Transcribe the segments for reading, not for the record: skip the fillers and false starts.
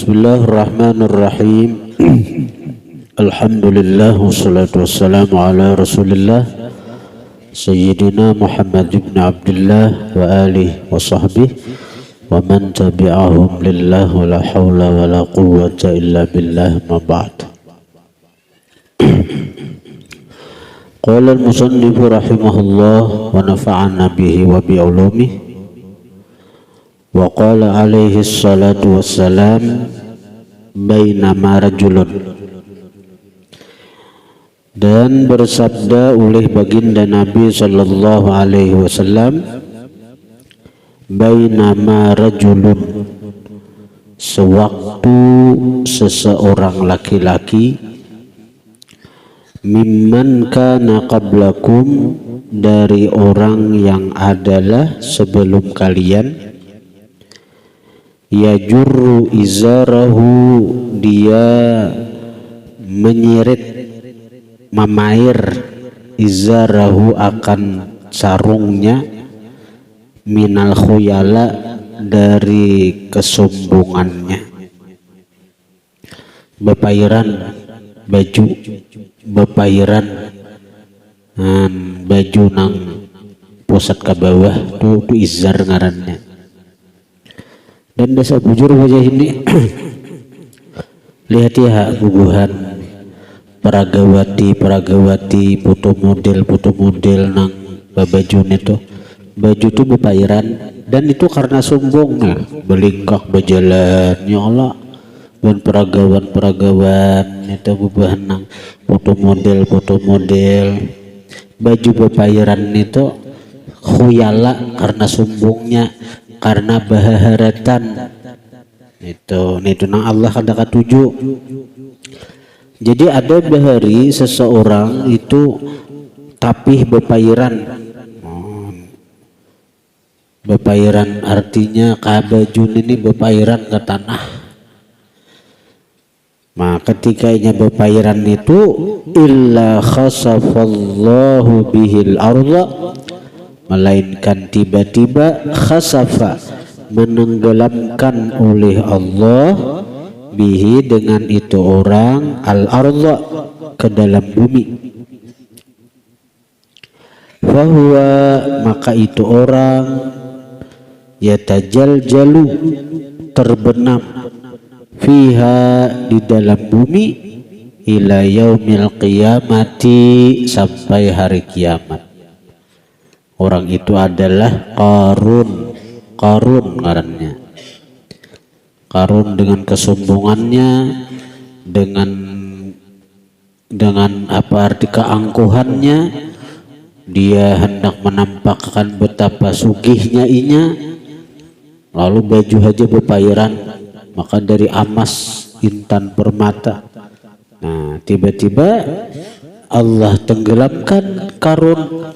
Bismillahirrahmanirrahim. Alhamdulillah wassalatu wassalamu ala Rasulillah Sayyidina Muhammad ibn Abdullah wa alihi wa sahbihi wa man tabi'ahum lillah wa la hawla wa la quwwata illa billah ma ba'd. Qala al-musannif rahimahullah wa nafa'ana bihi wa bi ulumihi. Wa qala alaihi salatu wassalam bainama rajulun, dan bersabda oleh baginda Nabi sallallahu alaihi wasallam, bainama rajulun, sewaktu seseorang laki-laki, mimman kana qablakum, dari orang yang adalah sebelum kalian, yajurru izarahu, dia menyirit, memair, izarahu akan sarungnya, minal khuyala, dari kesombongannya. Bepairan baju, bepairan baju nang pusat ke bawah tuh izar ngarannya. Dan desa bujur wajah ini lihat ya bubuhan peragawati foto model nang babajun itu, baju itu bepairan, dan itu karena sombongnya belingkak berjalan ya Allah, dan peragawan itu bubuhan nang foto model baju bepairan itu khuyala karena sombongnya, karena baharatan itu nang Allah kada katuju. Jadi ada bahari seseorang itu tapi bepairan. Bepairan artinya kabajun ini bepairan ke tanah. Maka ketikanya bepairan itu illa khasafallahu bihil arda, melainkan tiba-tiba khasafa, menenggelamkan oleh Allah, bihi, dengan itu orang, al-ardha, ke dalam bumi. Fahuwa, maka itu orang, yatajaljalu, terbenam, fiha, di dalam bumi, ila yaumil qiyamati, sampai hari kiamat. Orang itu adalah Qarun ngarannya. Qarun dengan kesombongannya, dengan apa arti keangkuhannya, dia hendak menampakkan betapa sugihnya inya, lalu baju aja bepairan, maka dari emas, intan, permata. Nah, tiba-tiba Allah tenggelamkan Qarun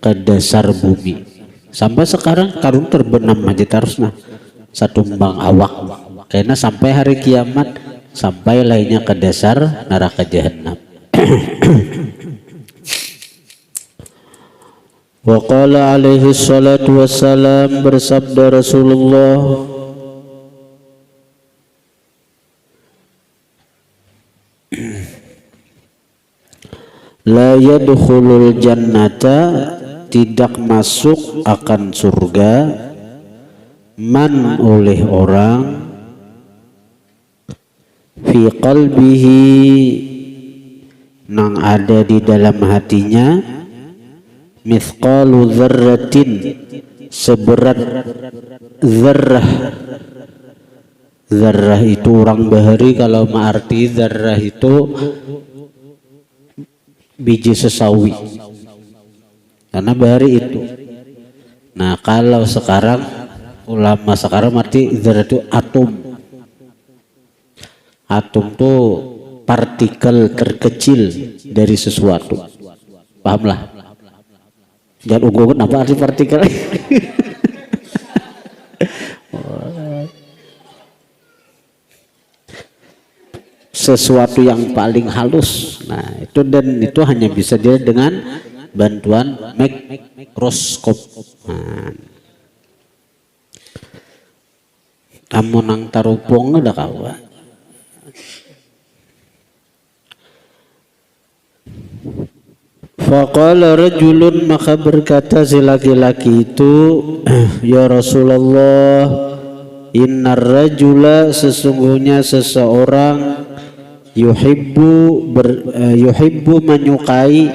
ke dasar bumi. Sampai sekarang Qarun terbenam aja terusnya satu mbang awak, karena sampai hari kiamat, sampai lainnya ke dasar neraka jahanam. Wa qala alaihi salatu wassalam, bersabda Rasulullah, la yadkhulul jannata, tidak masuk akan surga, man, oleh orang, fi qalbihi, nang ada di dalam hatinya, mithqalu dzarratin, seberat zarrah. Zarrah itu orang bahari, kalau arti zarrah itu biji sesawi, karena bahari itu. Nah, kalau sekarang ulama sekarang arti zarrah itu atom. Atom itu partikel terkecil dari sesuatu, pahamlah. Dan ugogun apa arti partikel? Sesuatu yang paling halus. Nah, itu, dan itu hanya bisa dilihat dengan bantuan mikroskop. Nah, amun nang tarupong ada kawa. Faqala rajulun, maka berkata si laki-laki itu, ya Rasulullah, innar rajula, sesungguhnya seseorang, yuhibbu menyukai,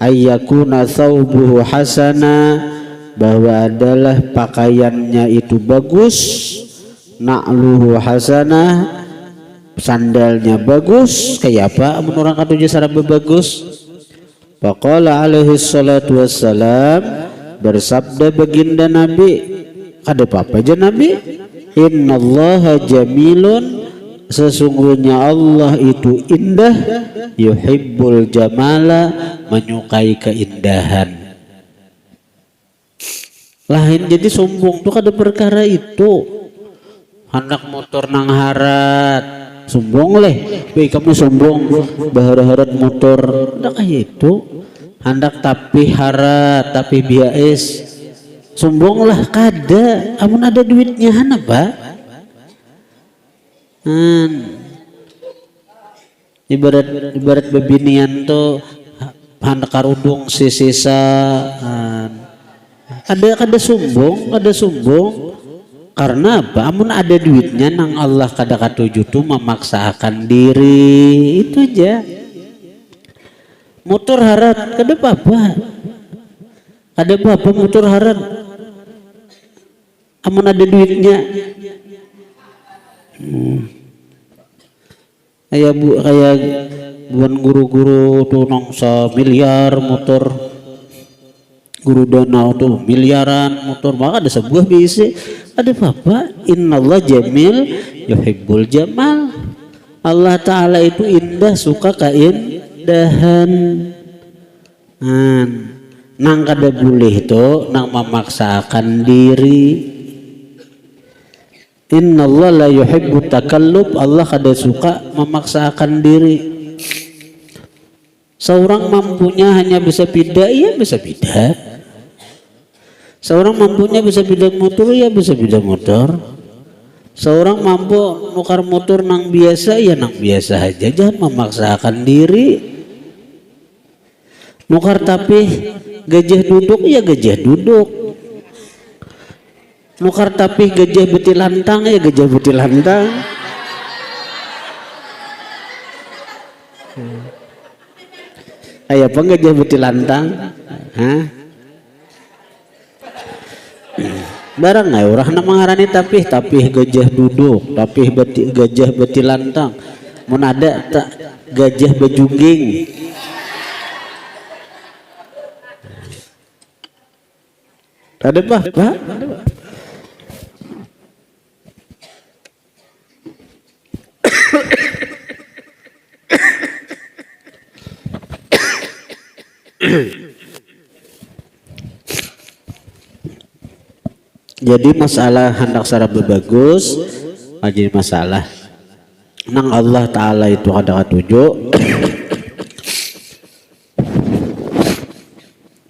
ayyakuna thawbuhu hasana, bahwa adalah pakaiannya itu bagus, na'luhu hasana, sandalnya bagus. Kayak apa amun orang katuju saraba bagus? Faqala alaihi salatu wassalam, bersabda baginda Nabi, kada apa aja Nabi, innallaha jamilun, sesungguhnya Allah itu indah, yuhibbul jamala, menyukai keindahan. Lain jadi sombong tuh kada perkara itu. Hendak motor nang harat sombong leh, weh kamu sombong baharat motor, ndak kayak itu. Hendak tapi harat tapi bias sombong lah kada, amun ada duitnya hana ba. Ibarat bebinian tuh hendak karudung sisa, ada sombong. Karena apa? Amun ada duitnya nang Allah kada katuju tu memaksakan diri, itu aja. Motor harat kada apa-apa. Kada apa-apa motor harat. Amun ada duitnya. Kayak buan guru-guru tuh nang miliar motor. Guru danau tuh miliaran motor, maka ada sebuah bisi. Ada apa? Innallah jamil yuhibbul jamal. Allah Ta'ala itu indah, suka keindahan. Nang kada boleh itu nang memaksakan diri. Innallah la yuhibbut takallub, Allah kada suka memaksakan diri. Seorang mampunya hanya bisa pindah, iya bisa pindah. Seorang mampunya bisa pindah motor, ya bisa pindah motor. Seorang mampu nukar motor nang biasa, ya nang biasa aja. Jangan memaksakan diri. Nukar tapi gajah duduk, ya gajah duduk. Nukar tapi gajah betilantang, ya gajah betilantang. Ayo apa gajah betilantang? Hah? Barang nggak orang nak mengarani tapi gajah duduk, tapi gajah betilantang. Mun ada tak gajah bejungging. Ada apa? Jadi masalah hendak saraba bagus, jadi masalah nang Allah Ta'ala itu kada katuju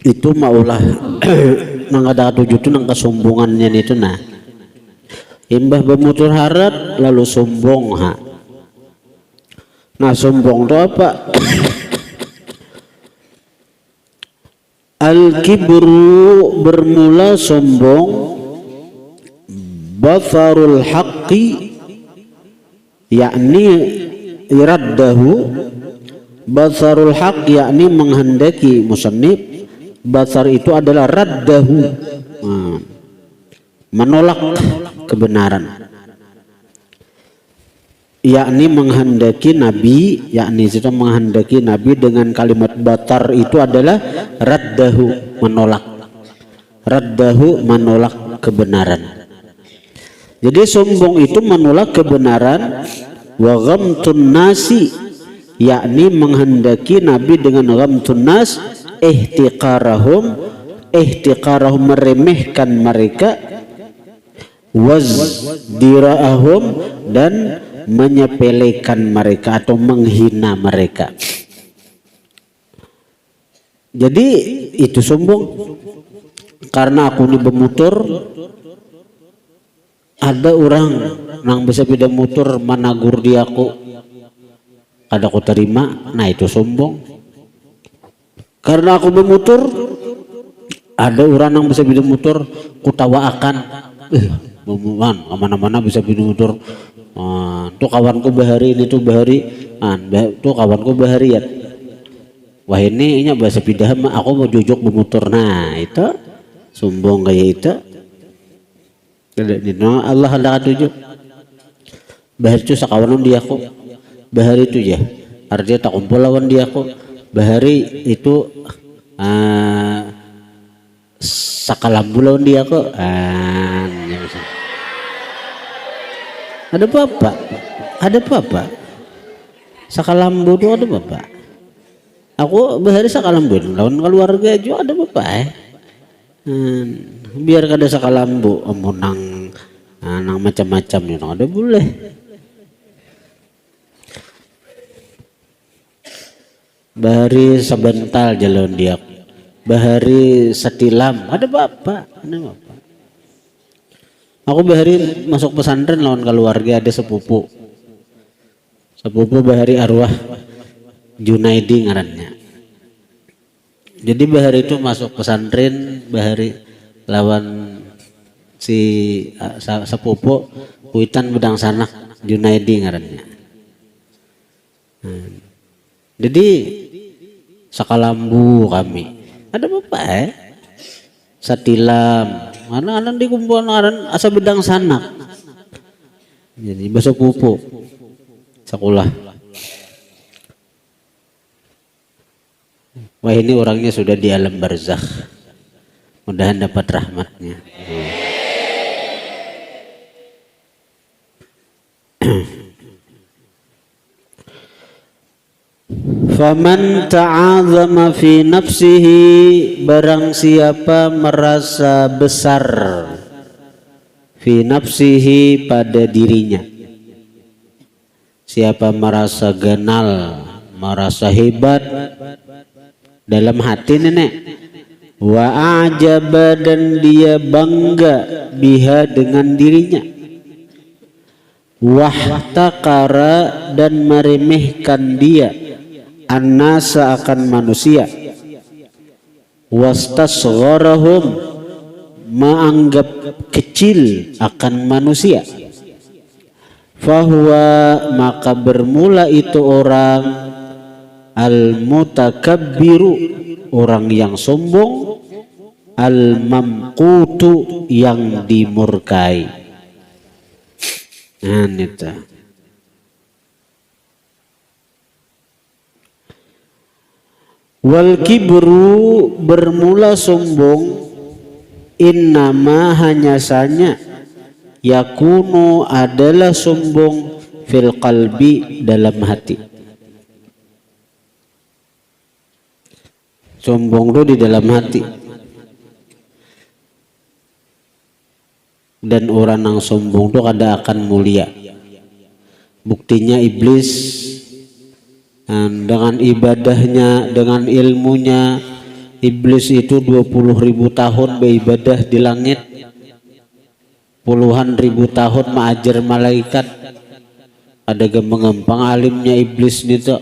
itu maulah nang kada katuju itu nang kesombongannya itu nah. Imbah bermotor harat lalu sombong ha. Nah sombong itu apa? Al-kibru, bermula sombong, batharul haqqi, yakni iraddahu, batharul haqq yakni menghendaki musannif, bathar itu adalah raddahu, menolak kebenaran, yakni menghendaki Nabi, yakni itu menghendaki Nabi dengan kalimat batar itu adalah raddahu, menolak, raddahu menolak kebenaran. Jadi sombong itu menolak kebenaran. Wa ghamtun nasi, yakni menghendaki Nabi dengan ghamtun nas, ihtiqarahum, meremehkan mereka, wazdira'ahum, dan menyepelekan mereka atau menghina mereka. Jadi itu sombong. Karena aku ini bermotor, ada orang nang bisa beda motor managur dia aku kada aku terima, nah itu sombong. Karena aku bermotor, ada orang yang bisa beda motor kutawa akan kemana-mana bisa beda motor. Tuh kawanku bahari ini tuh bahari, tuh kawanku bahari ya. Wah ini bahasa pindah mah aku mau jujur bermotor, nah itu sombong kayak itu. Allah hendak tujuh bahari itu sakawanan dia aku bahari itu ya artinya tak kumpul lawan dia aku bahari itu sakalambu lawan dia aku ada apa sakalambu itu ada apa aku bahari sakalambu lawan keluarga juga ada apa biar kada sakalambu nang macam-macam nih ada boleh. Bahari sebentar jalan dia bahari setilam ada bapak aku bahari masuk pesantren lawan keluarga ada sepupu bahari arwah Junaidi ngarannya. Jadi bahari itu masuk pesantren bahari lawan si sepupu kuitan bedang sanak Junaidi ngarannya. Jadi sakalambu kami ada bapak satilam mana di kumpulan ngaran asa bedang sanak. Jadi bahasa pupu sekolah. Wah ini orangnya sudah di alam barzakh, mudahan dapat rahmatnya. Faman ta'azama fi nafsihi, barang siapa merasa besar fi nafsihi pada dirinya, siapa merasa ganal, merasa hebat dalam hati nenek, wa ajaba dan dia bangga biha dengan dirinya, wahtakara dan meremehkan dia annasa akan manusia, wastasgharahum menganggap kecil akan manusia, fahuwa maka bermula itu orang al-mutakabbiru orang yang sombong, al-mamqutu yang dimurkai. Nah itu. Wal kibru bermula sombong, innama hanya saja yakunu adalah sombong fil qalbi dalam hati. Sombong itu di dalam hati. Dan orang yang sombong itu kada akan mulia. Buktinya iblis dengan ibadahnya, dengan ilmunya, iblis itu 20.000 tahun beribadah di langit, puluhan ribu tahun mengajar malaikat. Ada gampang alimnya iblis itu,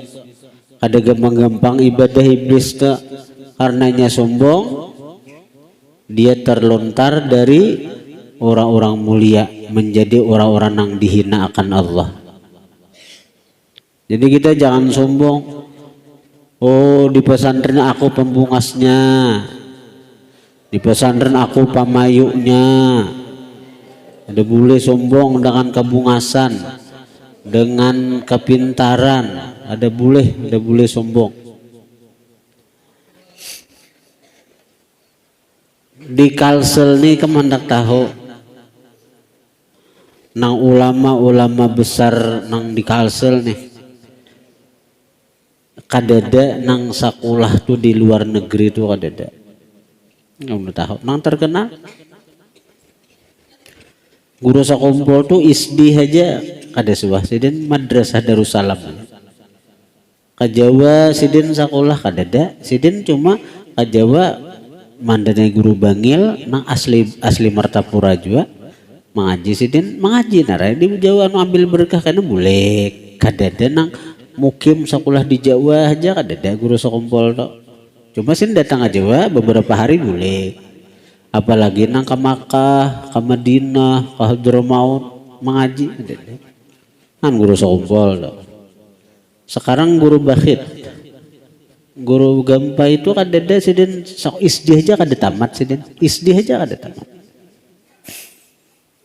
ada gampang ibadah iblis itu. Karenanya sombong, dia terlontar dari orang-orang mulia menjadi orang-orang yang dihina akan Allah. Jadi kita jangan sombong. Oh di pesantren aku pembungasnya, di pesantren aku pamayuknya. Ada boleh sombong dengan kebungasan, dengan kepintaran. Ada boleh sombong. Di Kalsel nih kemandak tahu nang ulama besar nang di Kalsel nih kadada nang sakulah tuh di luar negeri tuh kadada nggak tahu nang terkenal guru sakumpul tuh isdi aja kada sebuah sidin madrasah Darussalam kajawa sidin sakulah kadada sidin cuma kajawa mandane guru bangil nang asli Martapura juga mengaji sidin mengaji narai di Jawa anu ambil berkah kana boleh kadada nang mukim sekolah di Jawa aja kadada guru sekumpul tok cuma sih datang aja Jawa beberapa hari boleh apalagi nang ke Makkah ke Madinah ke Hadramaut mengaji kadada kan guru sekumpul tok sekarang guru bakhit guru gampa itu kadada sidin isdi aja kada tamat sidin isdi aja kada tamat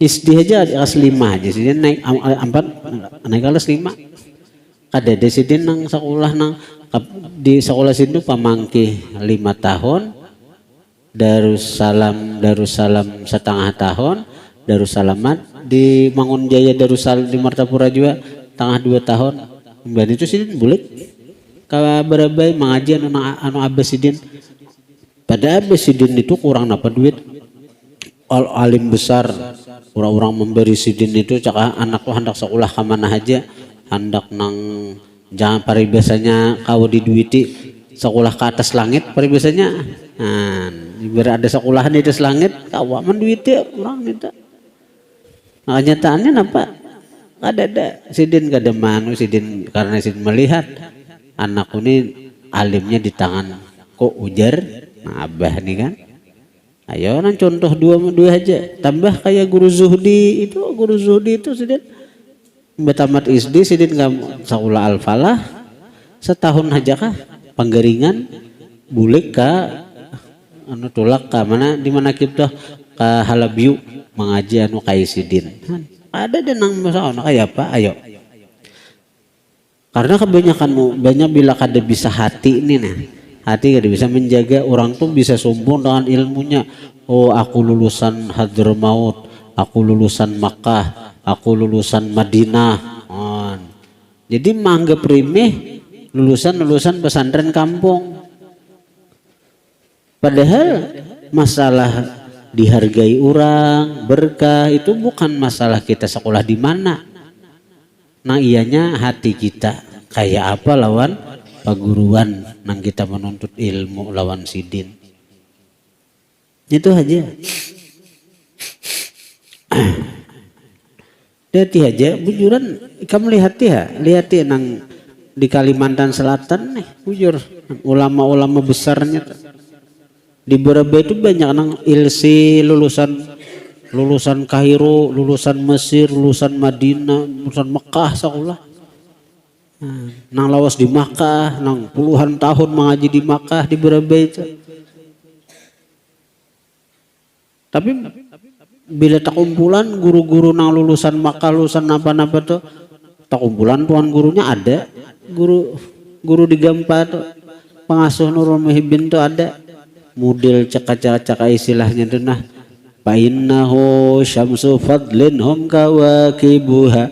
isdi aja kelas 5 aja sidin naik 4 naik kelas 5 kadada sidin nang sekolah nang di sekolah situ pamangki 5 tahun Darussalam setengah tahun Darussalamat di Mangunjaya Darussalam di Martapura juga tengah 2 tahun dan itu sidin bulik kabarabai mengaji anu abasidin pada abasidin itu kurang apa duit alim besar orang-orang memberi sidin itu cakap anak tuh hendak sekolah kemana aja hendak nang jangan paribasanya kau diduiti sekolah ke atas langit paribasanya ibarat ada sekolahan di atas langit kau menduiti orang minta nah, kenyataannya apa ada sidin kada manu sidin karena sidin melihat anakku ini alimnya di tangan kok ujar nah abah nih kan ayo nang contoh dua aja tambah kayak guru zuhdi itu sidin betamat isdi sidin kamu sekolah al-falah setahun aja kah panggaringan bulik ka anu tulak ka mana di mana kita ka Halabiu mengaji anu kai sidin ada dan nang masalah kayak apa ayo karena kebanyakanmu banyak bila kada bisa hati ini nah hati kada bisa menjaga orang tuh bisa sombong dengan ilmunya oh aku lulusan Hadramaut aku lulusan Makkah aku lulusan Madinah jadi menganggap remeh lulusan pesantren kampung padahal masalah dihargai orang berkah itu bukan masalah kita sekolah di mana nah ianya hati kita kayak apa lawan paguruan nang kita menuntut ilmu lawan sidin itu aja hati aja bujuran kamu lihat nang di Kalimantan Selatan nih bujur ulama-ulama besarnya di Beraba itu banyak nang ilsi lulusan Kairo lulusan Mesir lulusan Madinah lulusan Mekah sekolah nang lawas di Makkah nang puluhan tahun mengaji di Makkah di Beraba itu tapi bila tak kumpulan guru-guru nang lulusan Makkah lulusan apa-apa tuh tak kumpulan tuan gurunya ada guru di Gampa tuh pengasuh Nurul Muhibin tuh ada model caka-caka istilahnya tuh nah fa innahu syamsu fadlin hum kawakibuha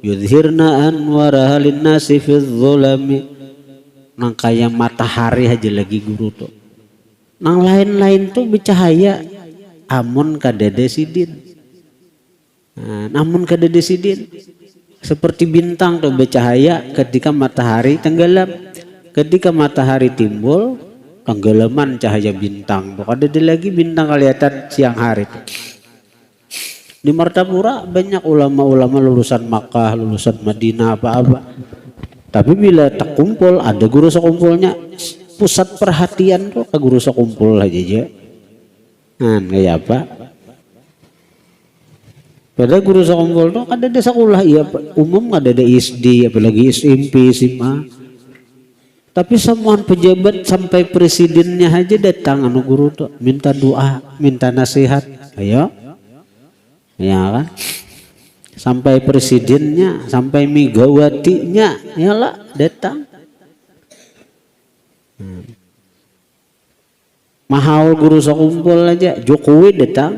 yudhirna anwaraha linnasi fi dzulami nang kayak matahari aja lagi guru tuh nang lain-lain tuh bercahaya amun kadada sidin namun kadada sidin seperti bintang tuh bercahaya ketika matahari tenggelam ketika matahari timbul tenggelaman cahaya bintang tuh kadada lagi bintang kelihatan siang hari tuh. Di Martapura banyak ulama-ulama lulusan Makkah, lulusan Madinah apa-apa. Tapi bila tak kumpul, ada guru sekumpulnya, pusat perhatian tuh ke guru sekumpul aja. Nah, kayak apa? Pada guru sekumpul tuh ada sekolah iya umum ada SD, apalagi SMP, SMA. Tapi semua pejabat sampai presidennya aja datang anu guru tuh minta doa, minta nasihat. Ayo. Ya kan? Sampai presidennya, sampai Megawatinya, yalah datang. Mahal guru sekumpul aja, Jokowi datang.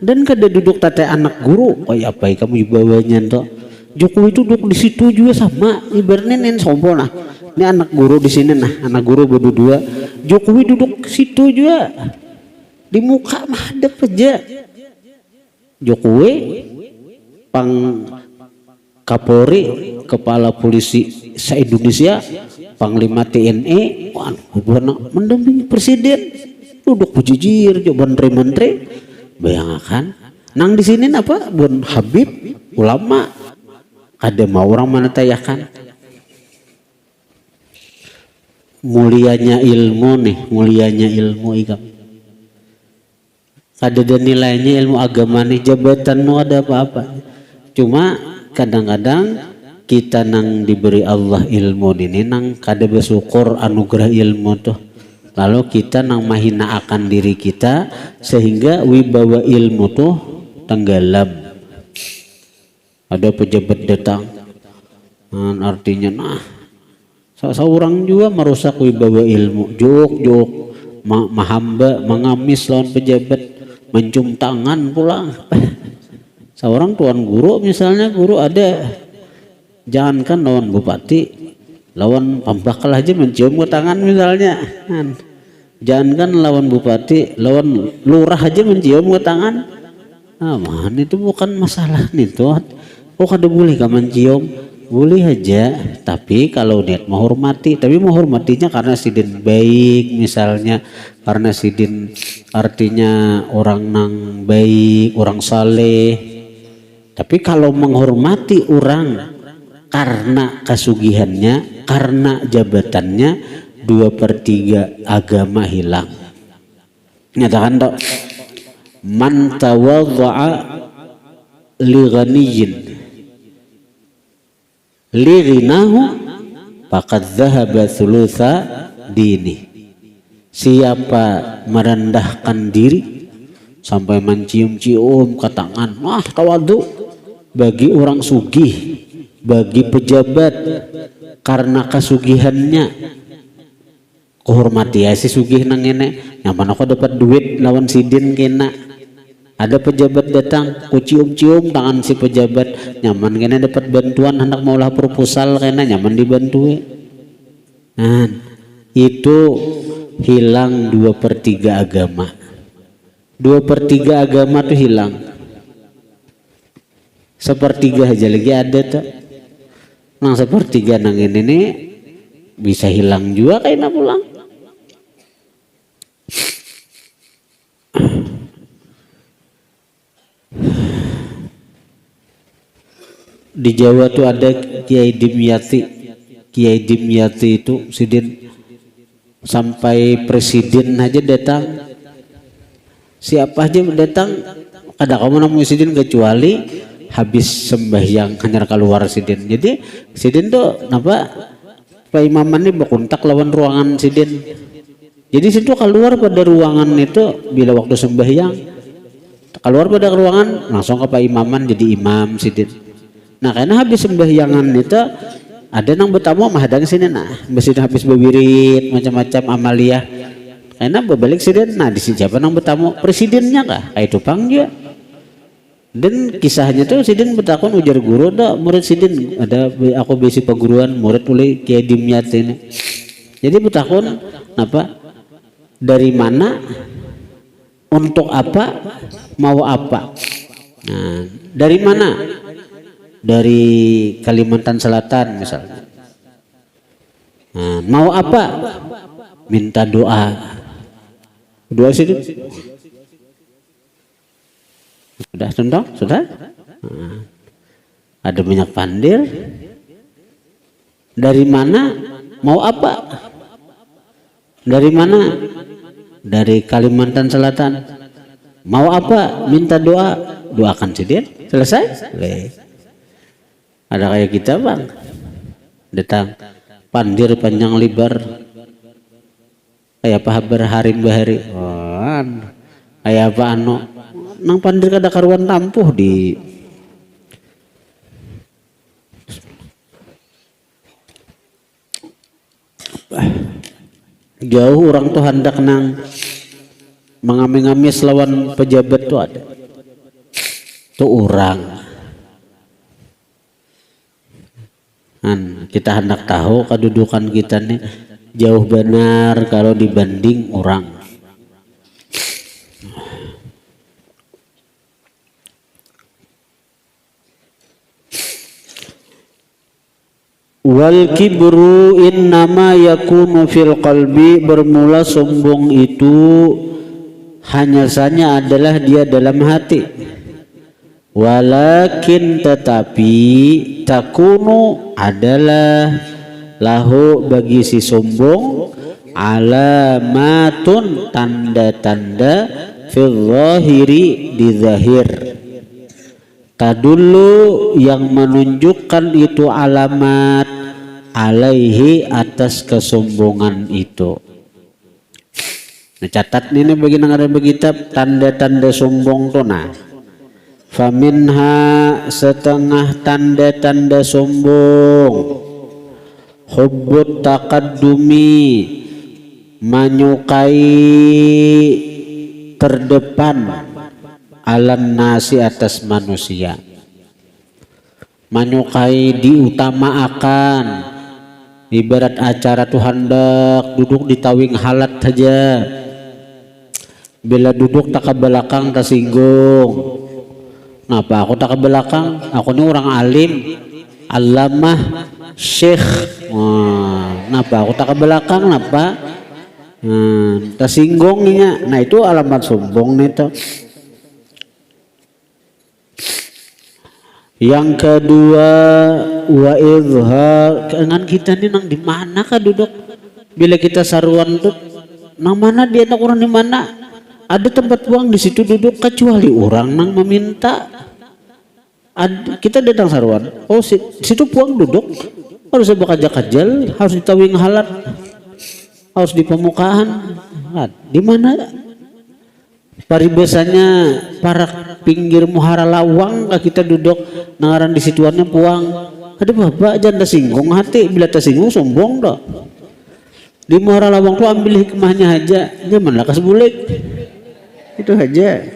Dan kada duduk tate anak guru, kayak apa kamu dibawanya tuh? Jokowi itu duduk di situ juga sama, ibaratnya nen sombong nah. Ini anak guru di sini nah, anak guru berdua. Jokowi duduk situ juga, di muka madep aja. Jokowi pang Kapolri kepala polisi se-Indonesia panglima TNI mendampingi presiden duduk bujijir menteri-menteri bayangkan nang di sini apa bun Habib ulama ada mau orang mana tayakan mulianya ilmu nih, mulianya ilmu ikam. Ada dan nilainya ilmu agama nih, jabatan nu ada apa-apa. Cuma kadang-kadang kita nang diberi Allah ilmu ini nang kada bersyukur anugerah ilmu tuh. Lalu kita nang mahina akan diri kita sehingga wibawa ilmu tuh tenggelam. Ada pejabat datang, artinya seorang juga merusak wibawa ilmu, jok mahamba mengamis lawan pejabat, mencium tangan pulang. Seorang tuan guru misalnya, guru ada jangankan lawan bupati, lawan pembakal aja mencium ke tangan misalnya. Jangankan lawan bupati, lawan lurah aja mencium ke tangan. Man, itu bukan masalah nih tuh. Oh kada boleh kamu mencium, boleh aja. Tapi kalau niat menghormati, tapi menghormatinya karena sidin baik misalnya, karena sidin artinya orang nang baik, orang saleh. Tapi kalau menghormati orang karena kasugihannya, karena jabatannya, 2/3 agama hilang. Nyatakan dok, man tawadha'a li ghaniyyin li ghinahu faqad dhahaba thulutha dini. Siapa merendahkan diri sampai mencium-cium ke tangan, tawadu bagi orang sugih, bagi pejabat karena kasugihannya, kehormati ya si sugih nang ini nyaman aku dapat duit lawan sidin kena. Ada pejabat datang ku cium-cium tangan si pejabat, nyaman kena dapat bantuan hendak maulah proposal kena nyaman dibantu. Itu hilang 2/3 agama. 2/3 agama tuh hilang. 1/3 aja lagi ada tuh. Nang 1/3 nang ini nih bisa hilang juga kayaknya pulang. Di Jawa tuh ada Kiai Dimyati. Kiai Dimyati itu sidin sampai presiden aja datang. Siapa aja datang, kada kamu namu sidin kecuali habis sembahyang hanya keluar sidin. Jadi sidin tuh napa Pak Imaman ini berkontak lawan ruangan sidin. Jadi situ keluar pada ruangan itu bila waktu sembahyang, keluar pada ruangan langsung ke Pak Imaman jadi imam sidin. Nah karena habis sembahyangan itu ada nang bertamu menghadang sini, mesin habis berwirid macam-macam amalia. Karena berbalik sidin, di sini siapa nang bertamu presidennya kah? Itu panggil. Dan kisahnya tuh sidin bertakon ujar guru, murid sidin ada aku besi perguruan murid oleh Kiai Dimyati ini. Jadi bertakon apa? Dari mana? Untuk apa? Mau apa? Nah, dari mana? Dari Kalimantan Selatan misalnya. Mau apa? Minta doa. Doa sih. Sudah tentang? Sudah? Ada minyak pandir. Dari mana? Mau apa? Dari mana? Dari Kalimantan Selatan. Mau apa? Minta doa. Doakan sidin. Selesai? Ada kayak kita bang, datang pandir panjang lebar, kayak apa berharim bahari, kayak apa nang pandir kada karuan tampuh di jauh orang tuh hendak nang mengamis-ngamis lawan pejabat tuh ada, tuh orang. Kita hendak tahu kedudukan kita nih jauh benar kalau dibanding orang. Wal kibru innama yakunu fil qalbi, bermula sombong itu hanya saja adalah dia dalam hati. Walakin tetapi takunu adalah lahu bagi si sombong alamatun tanda-tanda fil zahiri di zahir, tadullu yang menunjukkan itu alamat alaihi atas kesombongan itu. Nah, catat ini bagi nang ada begitu tanda-tanda sombong tuh. Nah, faminha setengah tanda-tanda sombong hubbut taqaddumi menyukai terdepan alan nasi atas manusia, menyukai diutamakan. Ibarat acara tuh hendak duduk di tawing halat saja, bila duduk tak ke belakang tersinggung. Napa aku tak ke belakang? Aku ini orang alim, alamah, syekh. Napa aku tak ke belakang? Napa? Tersinggungnya. Nah itu alamat sombong nih tuh. Yang kedua, wa izhar, kan kita nih nang di mana kah duduk? Bila kita saruan tuh, nang mana dia nak orang di mana? Ada tempat buang di situ duduk kecuali orang nang meminta. Kita datang saruan, oh situ puang duduk, harus bakal-kajal, harus di tawing halat, harus di pemukaan. Di mana? Paribasanya para pinggir muhara lawang kita duduk nangaran di situannya puang. Ada bapak janda singgung hati, bila tersinggung sombong dah. Di muhara lawang tuh ambil hikmahnya aja, jangan lakas bulik. Itu aja.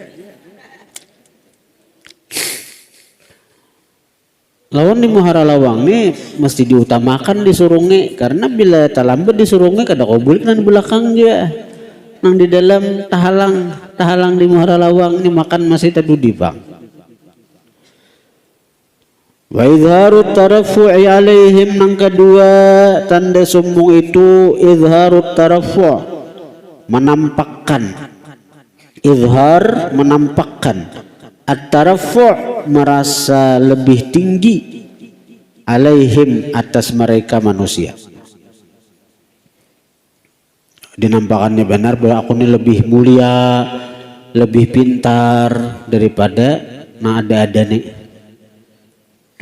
Lawan di muhara lawang nih mesti diutamakan disurungi, karena bila talambat disurungi kada kau bulik nan belakang dia. Nang di dalam tahalang di muhara lawang ni makan masih tadudi bang. Wa izharut tarafu'i alaihim, nang kedua tanda sombong itu izharut tarafu', menampakkan. Izhar menampakkan, at-tarafu' merasa lebih tinggi, alaihim atas mereka manusia. Dinampakannya benar bahwa aku ini lebih mulia, lebih pintar daripada nah ada nih,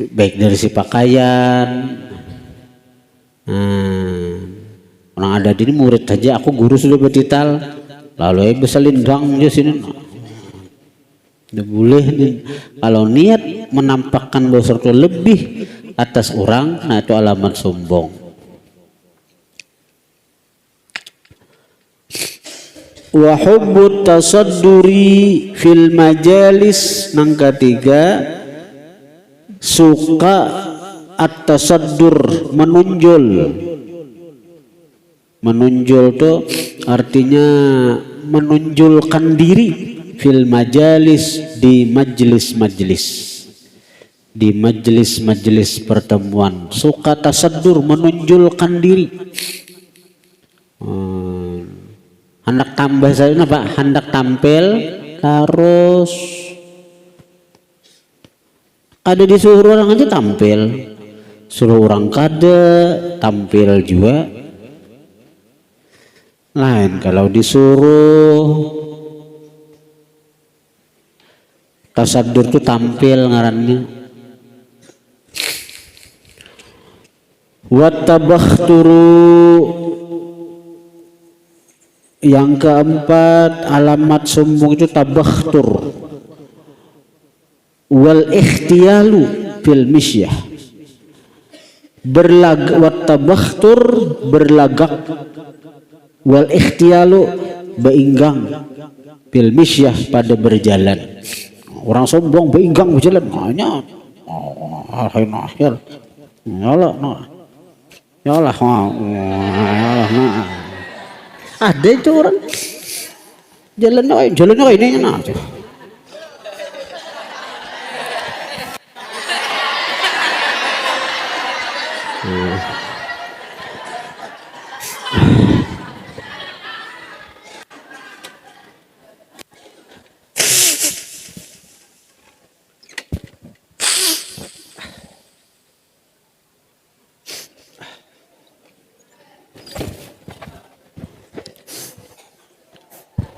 baik dari si pakaian. Orang ada ini murid saja, aku guru sudah betital, lalu besalin bang dia sini. Tidak boleh nih. Kalau niat menampakkan bahwa sesuatu lebih atas orang, nah itu alamat sombong. Wa hubbut tasadduri fil majalis, nang ketiga suka at-tasaddur, menonjol. Menonjol tuh artinya menonjolkan diri fil majalis, di majelis-majelis, di majelis-majelis pertemuan. Suka tasaddur, menonjolkan diri. Hendak tambah saya apa? Hendak tampil harus ada disuruh orang aja tampil, suruh orang kada tampil juga. Lain kalau disuruh tasaddur tuh tampil ngarannya. Wa tabakhturu, yang keempat alamat sombong itu tabakhtur. Wal ikhtiyalu fil misyah, berlagak. Wat tabakhtur berlagak, wal ikhtiyalu beinggang, fil misyah pada berjalan. Orang sombong beinggang berjalan hanya akhir ya Allah ada itu orang jalannya kayak ini nah.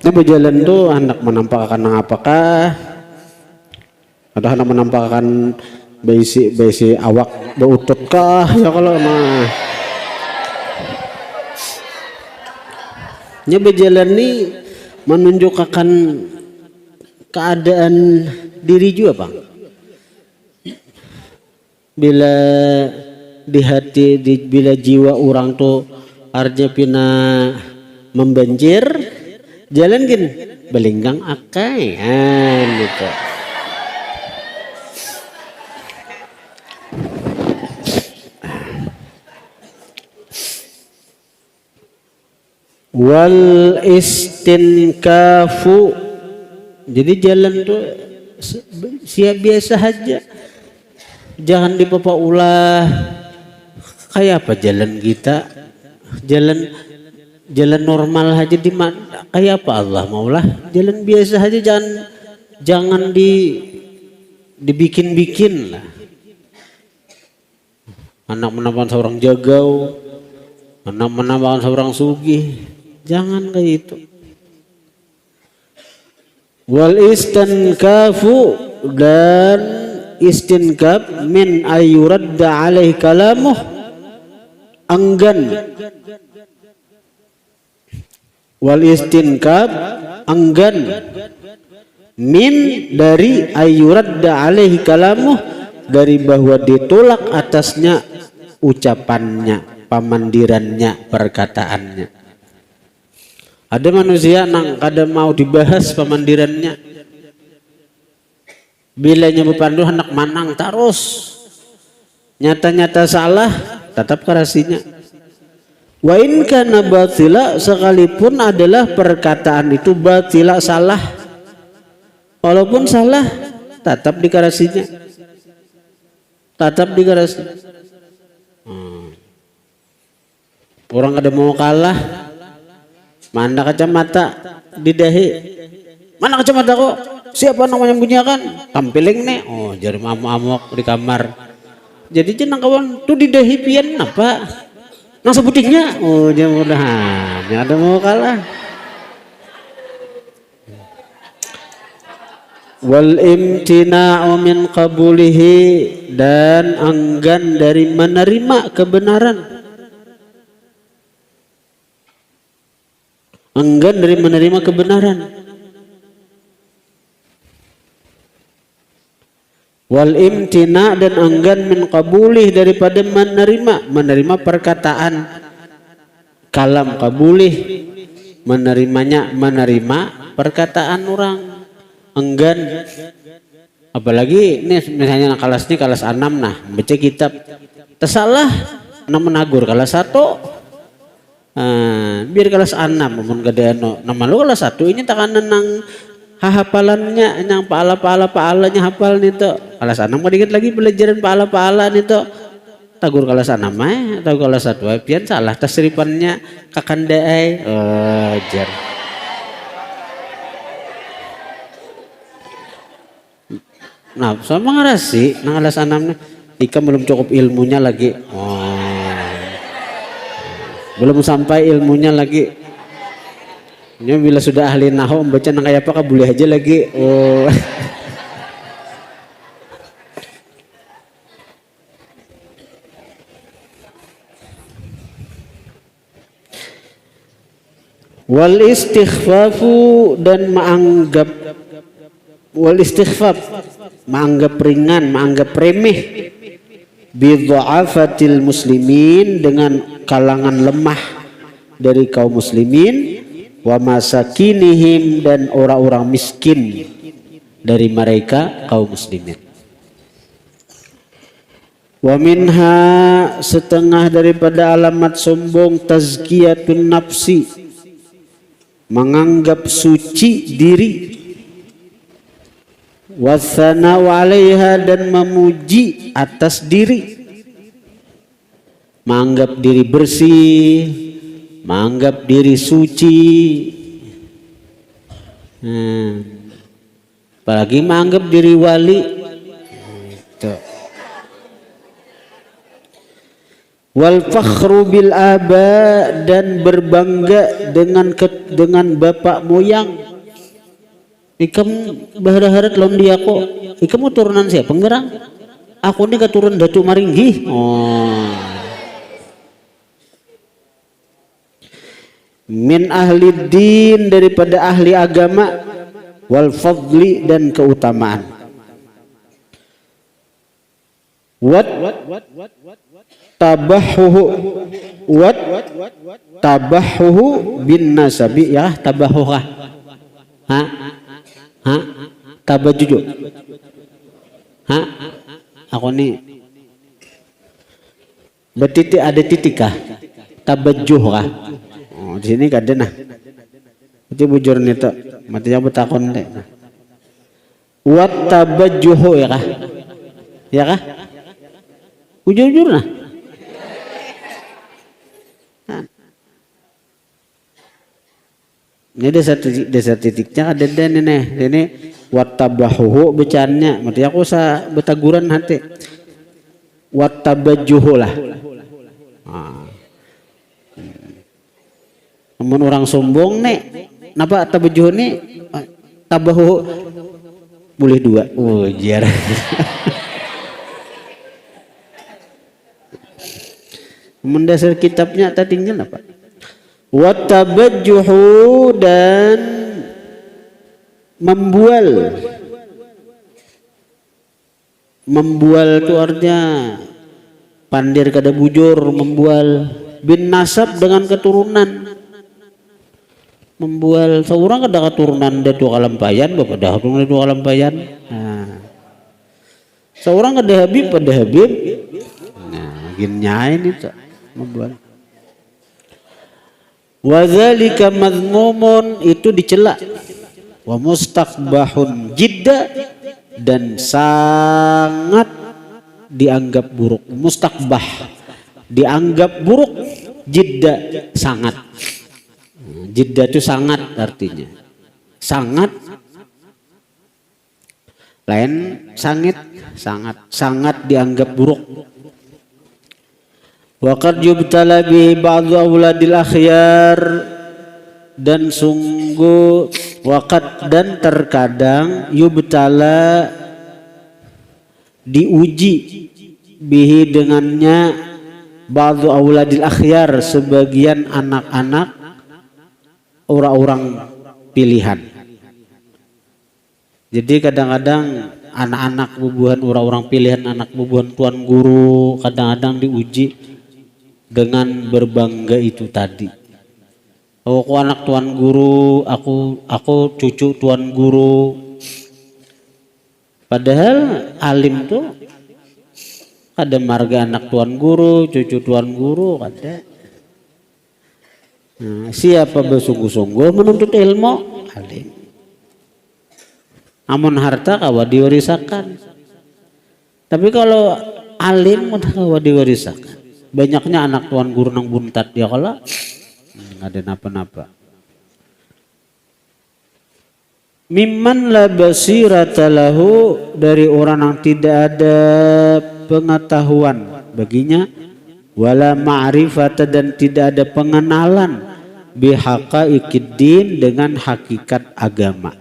Ini berjalan tuh hendak menampakkan apakah atau hendak menampakkan besi awak beutut kah ya kalau mah. Ini berjalan nih menunjukkan keadaan diri juga, Bang. Bila di hati bila jiwa orang tuh arja pina membanjir, jalan gin belinggang akai gitu. Wal istinkafu, jadi jalan tuh siap biasa aja, jangan dipapa ulah kayak apa jalan kita, jalan normal aja di mana kayak apa Allah maulah jalan biasa aja, jangan dibikin-bikin lah. Anak menampakkan seorang jagau, anak menampakkan seorang sugih, jangan kayak itu. Wal istinkafu, dan istinkaf min ayuradda alaih kalamuh, enggan. Wal istinkaf enggan min dari ayuradda alaihi kalamuh, dari bahwa ditolak atasnya ucapannya, pamandirannya, perkataannya. Ada manusia nang kada mau dibahas pamandirannya, bila nyebupandu hendak manang terus, nyata-nyata salah tetap karasinya. Wa in kana batila, sekalipun adalah perkataan itu batila, salah, walaupun salah tetap dikarasinya, tetap dikarasi. Orang ada mau kalah, mana kacamata di dahi, mana kacamata kok, siapa namanya bunyikan, tampiling nih, oh jari amok di kamar, jadi jenang kawan tuh di dahi pian apa? Nang sebutiknya, oh jangan mudahan, jangan ada mau kalah. Wal imtina'u min qabulihi, dan enggan dari menerima kebenaran, enggan dari menerima kebenaran. Wal imtina, dan enggan min qabulih, daripada menerima perkataan kalam qabulih, menerimanya, menerima perkataan orang, enggan. Apalagi nih misalnya kelas ini kelas 6 nah baca kitab tersalah nah menagur kelas 1, biar kelas 6 mun gadano nama lu kelas 1 ini takanan nang hafalannya yang pahala-pahalanya hafal nito. Kelas 6 dikit lagi pelajaran pahala-pahala nito. Tagur kelas 6 tagur kelas 1 pian salah tasrifannya kakandai jar. Nah, sama ngarasi nang kelas 6 Ika belum cukup ilmunya lagi. Belum sampai ilmunya lagi. Ini bila sudah ahli nahu membaca nang kayak apa boleh aja lagi. Wal istighfafu, dan menganggap, wal istighfaf menganggap ringan, menganggap remeh, bidha'afatil muslimin, dengan kalangan lemah dari kaum muslimin, wa masakinihim, dan orang-orang miskin dari mereka kaum muslimin. Wa minha, setengah daripada alamat sombong, tazkiyatun nafsi, menganggap suci diri, wasana walaiha, dan memuji atas diri, menganggap diri bersih, menganggap diri suci, apalagi menganggap diri wali. Wal fakhru bil aba, dan berbangga dengan bapak moyang, Ikam bahara-harat lawan dia kok. Ikam turunan siapa ngerang? Aku ini keturunan Datu Maringgi. Oh. Min ahli din, daripada ahli agama, wal fadli, dan keutamaan. Wat tabahuhu bin nasabi, ya tabahuha. Tabajuju. Aku nih bertitik, ada titik kah? Tabajuh kah? Oh, di sini kada nah. Itu bujur nih tuh. Matinya betakon deh. Wat tabajuhu, ya kah? Ya kah? Bujur-bujur nah. Ini desa titiknya ada dan ini watabahuhu becannya, mati aku sa betaguran hati watabajuhu lah. Namun orang sombong nih, napa tabajuhu nih tabahuhu boleh dua, ujar. Mendasar kitabnya tadinya apa? Watabajjuhu, dan membual itu artinya pandir kada bujur, membual. Bin nasab, dengan keturunan. Membual seorang kada keturunan Datu Kalampayan, bapak dah Datu Kalampayan. Nah. Seorang kada Habib pada Habib. Nah, ginyain itu membual. Wadzalika mazmumun, itu dicela. Wa mustaqbahun jidda, dan sangat dianggap buruk. Mustaqbah dianggap buruk, jidda sangat. Jidda itu sangat artinya. Sangat lain sangit, sangat dianggap buruk. Waqad yubtala bi ba'dhu auladil akhyar, dan sungguh waqad, dan terkadang yubtala diuji bihi dengannya ba'dhu auladil akhyar, sebagian anak-anak orang-orang pilihan. Jadi kadang-kadang anak-anak bubuhan orang-orang pilihan, anak bubuhan tuan guru, kadang-kadang diuji dengan berbangga itu tadi. Oh, aku anak tuan guru, aku cucu tuan guru. Padahal alim tuh ada marga anak tuan guru, cucu tuan guru, ada. Nah, siapa bersungguh-sungguh menuntut ilmu, alim. Amun harta kawa diwarisakan. Tapi kalau alim udah kawa diwarisakan. Banyaknya anak tuan guru nang buntat dia kalau nggak ada napa-napa. Mimman la basirata lahu, dari orang yang tidak ada pengetahuan baginya, wala ma'rifata, dan tidak ada pengenalan bihaqaiqiddin, dengan hakikat agama.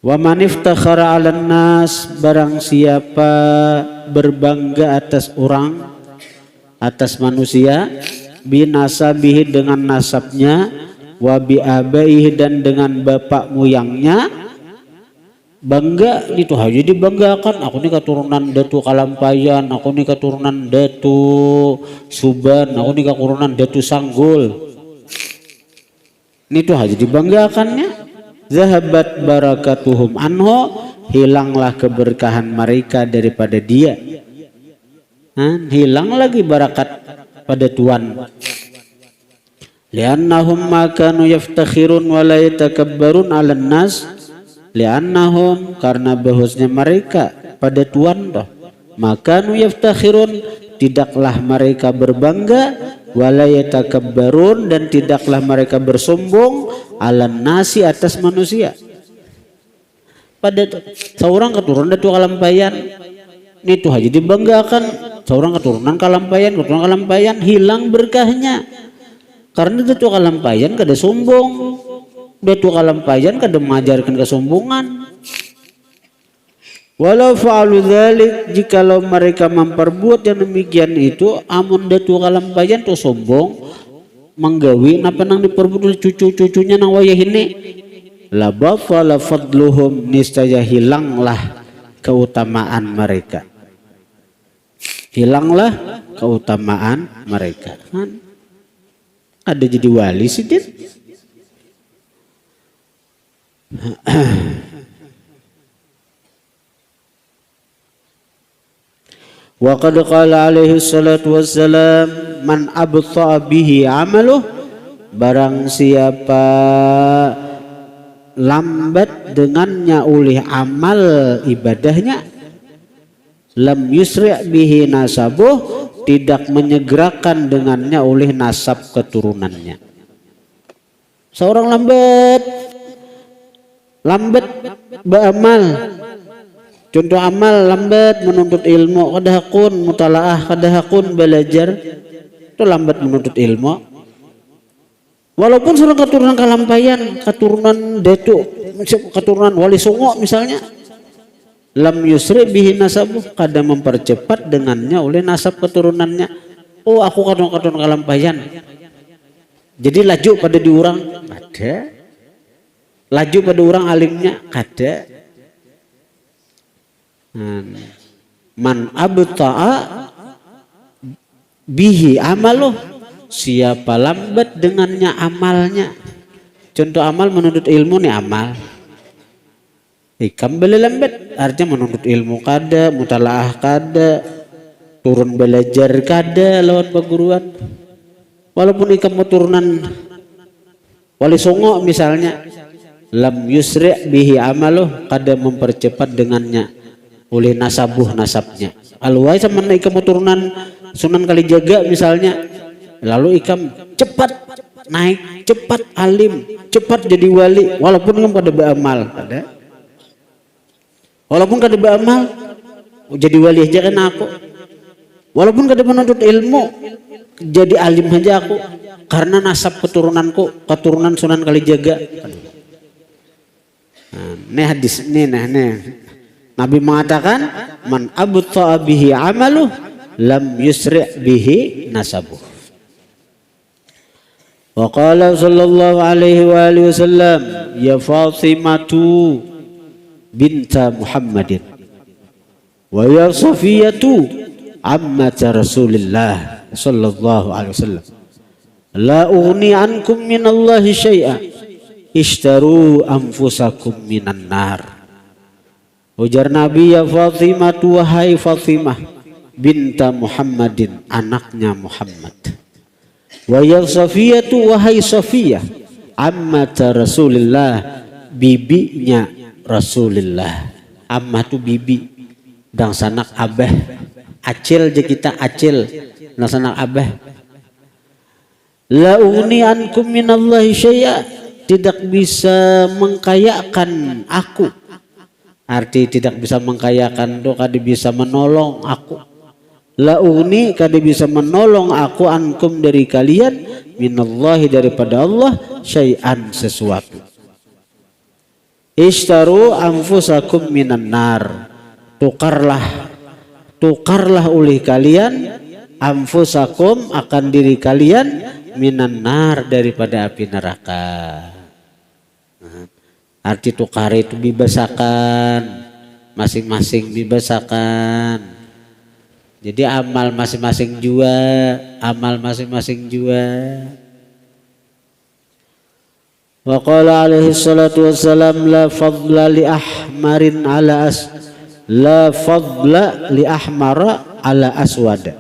Wa man iftakhara 'alan nas, barang siapa berbangga atas orang, atas manusia, binasabihi, dengan nasabnya, wa bi abaihi, dan dengan bapak moyangnya, bangga itu aja dibanggakan. Aku ini keturunan Datu Kalampayan, aku ini keturunan Datu Suban, aku ini keturunan Datu Sanggul. Ini tuh aja dibanggakannya. Zahabat barakatuhum anhu, hilanglah keberkahan mereka daripada dia. Hilang lagi barakat pada Tuhan. Liannahum ma kanu yaftakhirun wa la yatakabbarun 'alan nas, liannahum, karena bahwasanya mereka pada Tuhan toh, maka nu yaftakhirun, tidaklah mereka berbangga, wala yatakabbarun, dan tidaklah mereka bersombong, alan nasi, atas manusia. Pada seorang keturunan Datu Kalampayan itu aja dibanggakan. Seorang keturunan Kalampayan hilang berkahnya karena Datu Kalampayan kada sombong, Datu kalampayan kada mengajarkan kesombongan. Walau fa'alu dzalik, jikalau mereka memperbuat yang demikian itu, amun datu kalampayan tu sombong menggawi napa nang diperbuat cucu-cucunya nang wayah ini, la batala fadluhum, niscaya hilanglah keutamaan mereka. Hilanglah keutamaan mereka. Kan ada jadi wali sih Din. Wa qad qala alaihi salatu wassalam, man abta'a bihi amaluh, barang siapa lambat dengannya oleh amal ibadahnya, lam yusri' bihi nasabuh, tidak menyegerakan dengannya oleh nasab keturunannya. Seorang lambat beramal. Contoh amal lambat menuntut ilmu, kadahakun mutalaah, kadahakun belajar, itu lambat menuntut ilmu. Walaupun seorang keturunan kalampayan, keturunan detu, keturunan wali songo misalnya, lam yusri bihi nasabuh, kada mempercepat dengannya oleh nasab keturunannya. Oh aku keturunan kalampayan, jadi laju pada diurang, kada. Laju pada orang alimnya, kada. Man abta'a bihi amaluh, siapa lambat dengannya amalnya. Contoh amal menuntut ilmu nih amal. Ikam beli lambat, artinya menuntut ilmu kada, mutalaah kada, turun belajar kada lawan perguruan. Walaupun ikam keturunan wali songo misalnya, lam yusri' bihi amaluh, kada mempercepat dengannya oleh nasabnya. Alwai sama ikam keturunan Sunan Kalijaga misalnya, lalu ikam cepat naik, cepat alim, cepat jadi wali, walaupun ikam kada beramal, ada. Walaupun kada beramal, jadi wali aja kan aku. Walaupun kada menuntut ilmu, jadi alim aja aku, karena nasab keturunanku keturunan Sunan Kalijaga. Nah, hadis ini Nabi mengatakan, man abta'a bihi amaluh lam yusri' bihi nasabuh. Wa qala sallallahu alaihi wa alihi wasallam, ya Fatimatu binta Muhammadin wa ya Safiyatu ammata Rasulillah sallallahu alaihi wasallam, la ughni ankum minallahi syai'a, ishtaru anfusakum minan nar. Ujar Nabi, ya Fatimah, wahai Fatimah binta Muhammadin, anaknya Muhammad. Wa ya Safiyah, wahai Safiyah, ammata Rasulillah, bibinya Rasulillah. Ammah tu bibi, dan sanak abah. Acil je kita acil, dan sanak abah. La ugni ankum minallahi syai'a, tidak bisa mengkayakan aku. Arti tidak bisa mengkayakan itu kada bisa menolong aku. La ugni, kada bisa menolong aku ankum dari kalian, minallahi daripada Allah, syai'an sesuatu. Ishtaru anfusakum minan nar, tukarlah oleh kalian anfusakum akan diri kalian minan nar daripada api neraka. Arti tukar itu bibasakan, masing-masing bibasakan. Jadi amal masing-masing jua, Wa qala alaihi salatu wassalam, la fadla li ahmarin ala la fadla li ahmara ala aswada,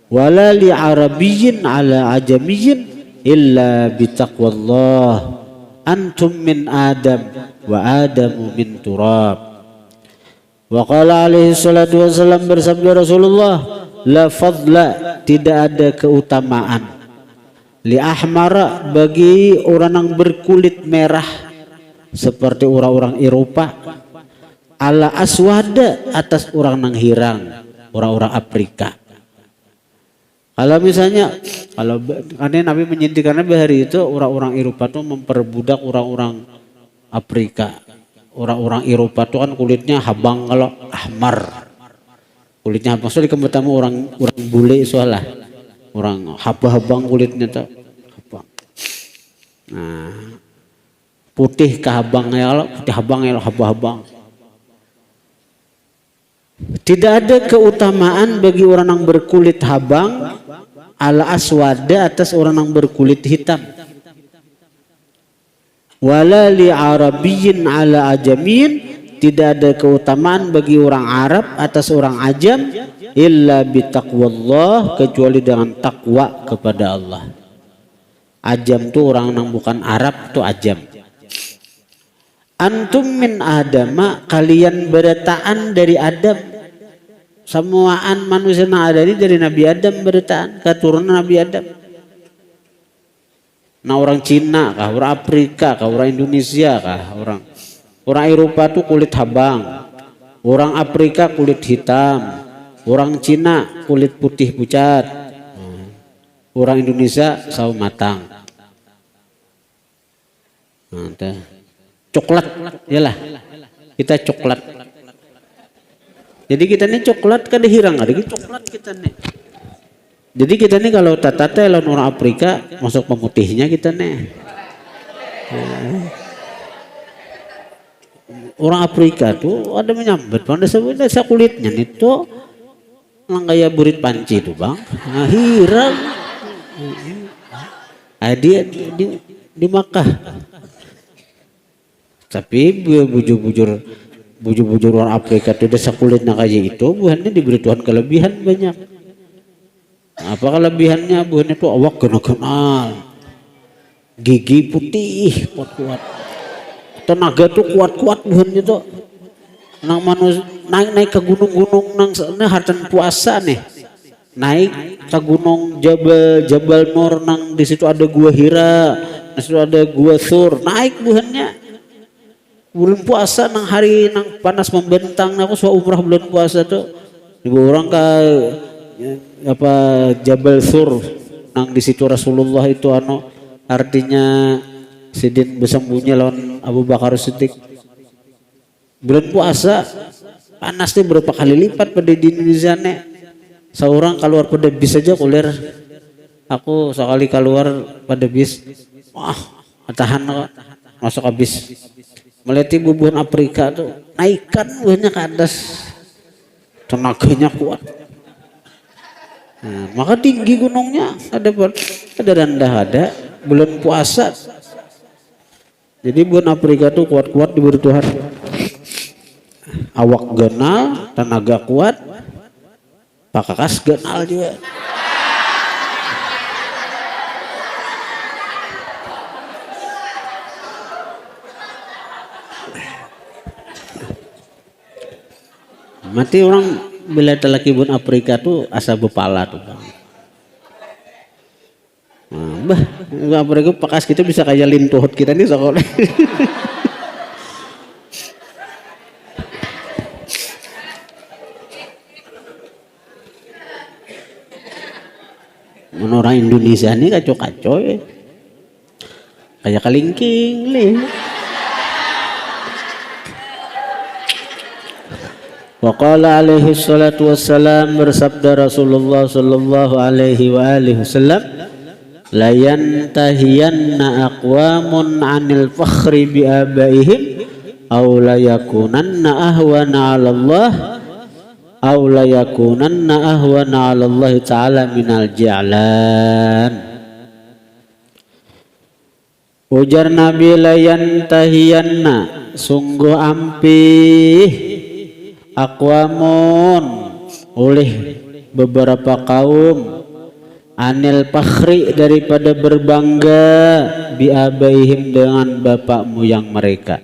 wala li arabiyyin ala ajamiyyin illa bitaqwallah. Antum min Adam wa Adamu min turab. Wa qala alaihi salatu wassalam, bersabda Rasulullah, la fadla, tidak ada keutamaan, li ahmara, bagi orang yang berkulit merah seperti orang-orang Eropa, ala aswada, atas orang yang hirang, orang-orang Afrika. Kalau misalnya karena Nabi menyindir karena hari itu orang-orang Eropa tuh memperbudak orang-orang Afrika. Orang-orang Eropa tuh kan kulitnya habang kalau ahmar. Kulitnya habang soalnya ketemu orang bule soalnya. Orang habang kulitnya tuh habang. Nah, putih ke habang ya kalau putih habang ya habang. Tidak ada keutamaan bagi orang yang berkulit habang ala aswada atas orang yang berkulit hitam. Wala li arabiyyin ala ajamin, tidak ada keutamaan bagi orang Arab atas orang ajam illa bitaqwallah, kecuali dengan takwa kepada Allah. Ajam itu orang yang bukan Arab itu ajam. Antum min adama, kalian berataan dari Adam. Semuaan manusia yang ada ini dari Nabi Adam berataan, keturunan Nabi Adam. Nah orang Cina kah, orang Afrika kah, orang Indonesia kah, orang Eropa tuh kulit habang, orang Afrika kulit hitam, orang Cina kulit putih pucat, orang Indonesia sawo matang. Nah, coklat, yalah kita coklat. Jadi kita ini coklat kan dihirang ada coklat kita nih. Jadi kita nih kalau tata lawan orang Afrika masuk pemutihnya kita nih. Orang Afrika tuh ada menyambat pada sebenarnya kulitnya itu lang kayak burit panci tuh bang. Nah, hirang. Dia di Makkah. Tapi bujur orang Afrika itu desa kulitnya kayak itu, buahnya diberi Tuhan kelebihan banyak. Apa kelebihannya? Buahnya itu awak kenal, gigi putih kuat-kuat, tenaga tuh kuat-kuat buahnya tuh. Nang manusia naik ke gunung-gunung nang hartan puasa nih, naik ke gunung Jabal Nur nang di situ ada gua Hira, di situ ada gua Sur, naik buahnya. Bulan puasa nang hari nang panas membentang, aku suka umrah bulan puasa tuh dibawa orang ke apa Jabal Sur nang di situ Rasulullah itu artinya sidin bersembunyi lawan Abu Bakar Siddiq. Bulan puasa panasnya berapa kali lipat pada di Indonesia nih. Seorang keluar pada bis aja kuliah, aku sekali keluar pada bis, wah tahan masuk habis. Melihat bubuhan Afrika tuh naikkan buahnya ke atas, tenaganya kuat. Nah, maka tinggi gunungnya ada rendah ada bulan puasa. Jadi buah Afrika tuh kuat-kuat diberi Tuhan. Awak genal, tenaga kuat, pakakas genal juga. Mati orang bila telaki bun Afrika tuh asa bepala tuh bang. Nah, Afrika pakas kita bisa kayak lintuhut kita nih sekolah. Orang Indonesia ini kacau-kacau ya. Kayak kalingking nih. Waqala alaihi salatu wassalam, bersabda Rasulullah sallallahu alaihi wa alihi wasallam, la yantahiyanna aqwamun 'anil fakhri bi abaihim aw la yakunanna ahwana 'ala Allah aw la yakunanna ahwana 'ala Allah ta'ala minal ja'lan. Ujar Nabi, la yantahiyanna, sungguh ampih aqwamun oleh beberapa kaum anil fakhri daripada berbangga biabaihim dengan bapak moyang mereka.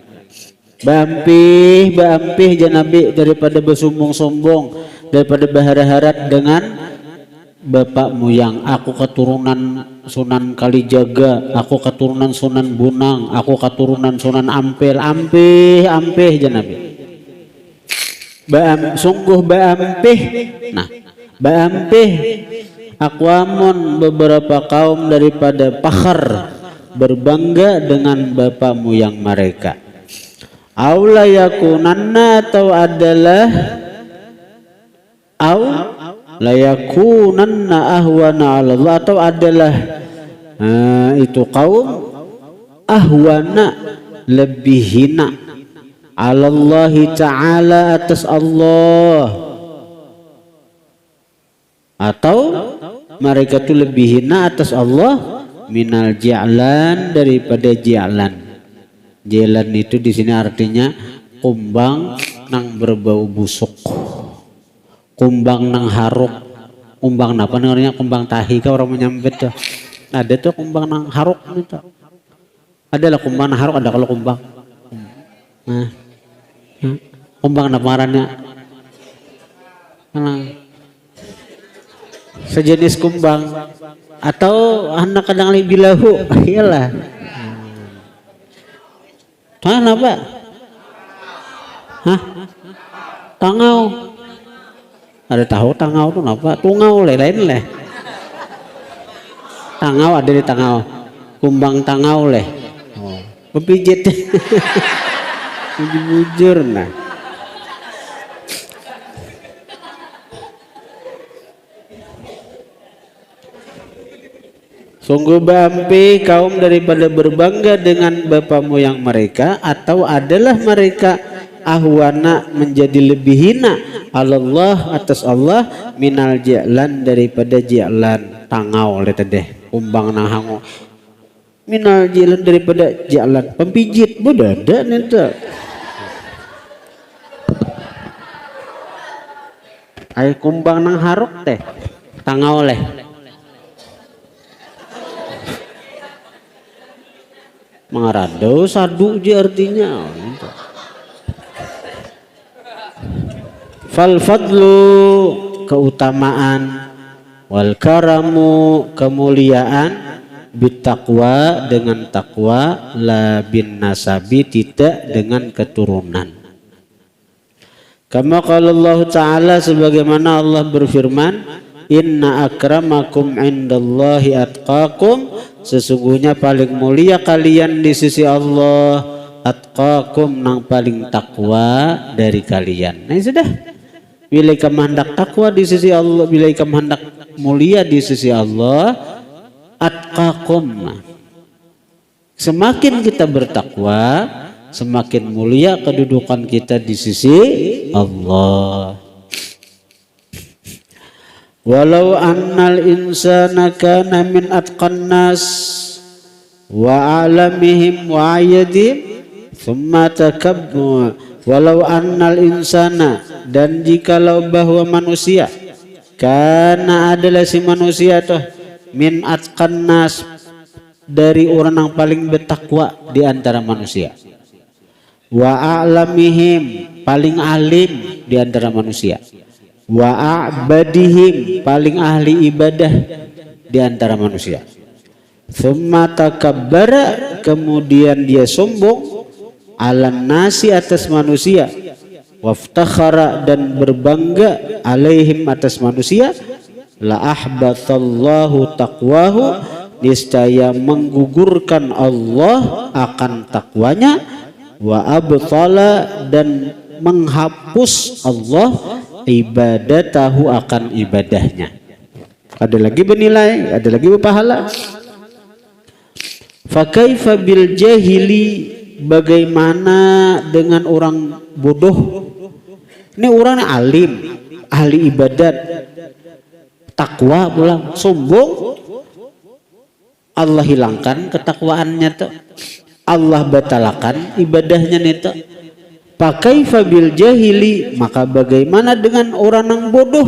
Bampih janabi daripada bersombong-sombong, daripada berharap-harap dengan bapak moyang. Aku keturunan Sunan Kalijaga, aku keturunan Sunan Bunang, aku keturunan Sunan Ampel. Ampih janabi. Sungguh baampih. Nah, baampih Aqwamun beberapa kaum daripada pakhar berbangga dengan bapa moyang mereka. Aula yakunanna atau adalah au layakunanna ahwana 'ala Allah atau adalah itu kaum ahwana lebih hina 'ala Allah ta'ala atas Allah, atau mereka itu lebih hina atas Allah minal ja'lan daripada ja'lan. Ja'lan itu di sini artinya kumbang nang berbau busuk, kumbang nang haruk, kumbang apa namanya, kumbang tahi kah orang menyambet tuh. Ada tuh kumbang nang haruk itu. Adalah kumbang nang haruk, ada kalau kumbang. Nah, kumbang apa ngarannya? Sejenis kumbang atau anak kadang bilahu iyalah. Mana apa? Hah? Tangau. Ada tahu tangau tuh apa? Tungau lain leh. Tangau ada di tangau. Kumbang tangau leh. Oh, pepijit. Bujur nah. Sungguh bampi kaum daripada berbangga dengan bapa moyang mereka, atau adalah mereka ahwana menjadi lebih hina Allah atas Allah minal ja'lan daripada ja'lan tangau lihat deh kumbang nang hango minal ja'lan daripada ja'lan pempijit bodada nente ay kumbang nang haruk teh tangau leh mengarado sadu je artinya. Fal fadlu keutamaan, wal karamu kemuliaan, bitaqwa dengan takwa, la bin nasabi tidak dengan keturunan. Kama qala Allah Ta'ala sebagaimana Allah berfirman, inna akramakum indallahi atqakum, sesungguhnya paling mulia kalian di sisi Allah atqakum nang paling takwa dari kalian. Nah sudah, bila kamu hendak takwa di sisi Allah, bila kamu hendak mulia di sisi Allah, atqakum, semakin kita bertakwa semakin mulia kedudukan kita di sisi Allah. Walau annal insana kana min atqan nas wa alamihim wa ayadim thumma takabbu, walau annal insana, dan jikalau bahwa manusia, karena adalah si manusia tuh min atqan nas, dari orang yang paling bertakwa di antara manusia, wa a'lamihim, paling alim di antara manusia, wa a'badihim, paling ahli ibadah di antara manusia, thumma takabbara, kemudian dia sombong, alan nasi, atas manusia, waftakhara, dan berbangga, alaihim, atas manusia, la ahbatallahu taqwahu, niscaya menggugurkan Allah akan takwanya, wa abtala, dan menghapus Allah ibadatahu, akan ibadahnya. Ada lagi bernilai, ada lagi berpahala. Fakaifa bil jahili, bagaimana dengan orang bodoh? Ini orang alim, ahli ibadat, takwa pulang, sombong, Allah hilangkan ketakwaannya tuh, Allah batalkan ibadahnya nih tuh. Fakaifa bil jahili, maka bagaimana dengan orang yang bodoh,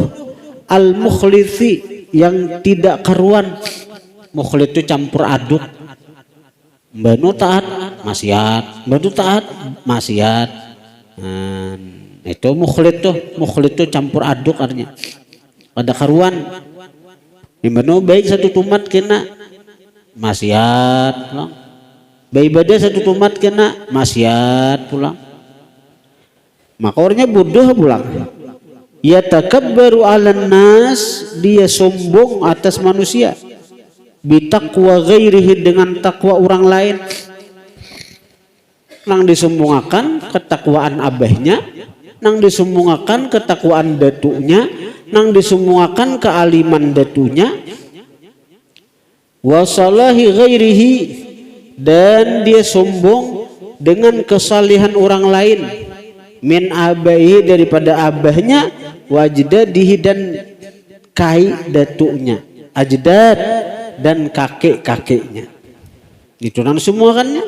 al mukhlisi, yang tidak karuan. Mukhlis itu campur aduk, banu taat maksiat, banu taat maksiat. Itu mukhlis tuh campur aduk artinya, pada karuan. Banu baik satu tumat kena maksiat pulang, baik ibadah satu tumat kena maksiat pulang. Maka orangnya bodoh pulang. Yatakabbaru 'alan nas, dia sombong atas manusia. Bitaqwa ghairihi, dengan takwa orang lain. Nang disombongakan ketakwaan abahnya, nang disombongakan ketakwaan datunya, nang disombongakan kealiman datunya. Wa salahi ghairihi, dan dia sombong dengan kesalihan orang lain. Min abai, daripada abahnya, wajdadihi, dan kai datunya, ajdad dan kakek-kakeknya. Itu nan semua kan ya.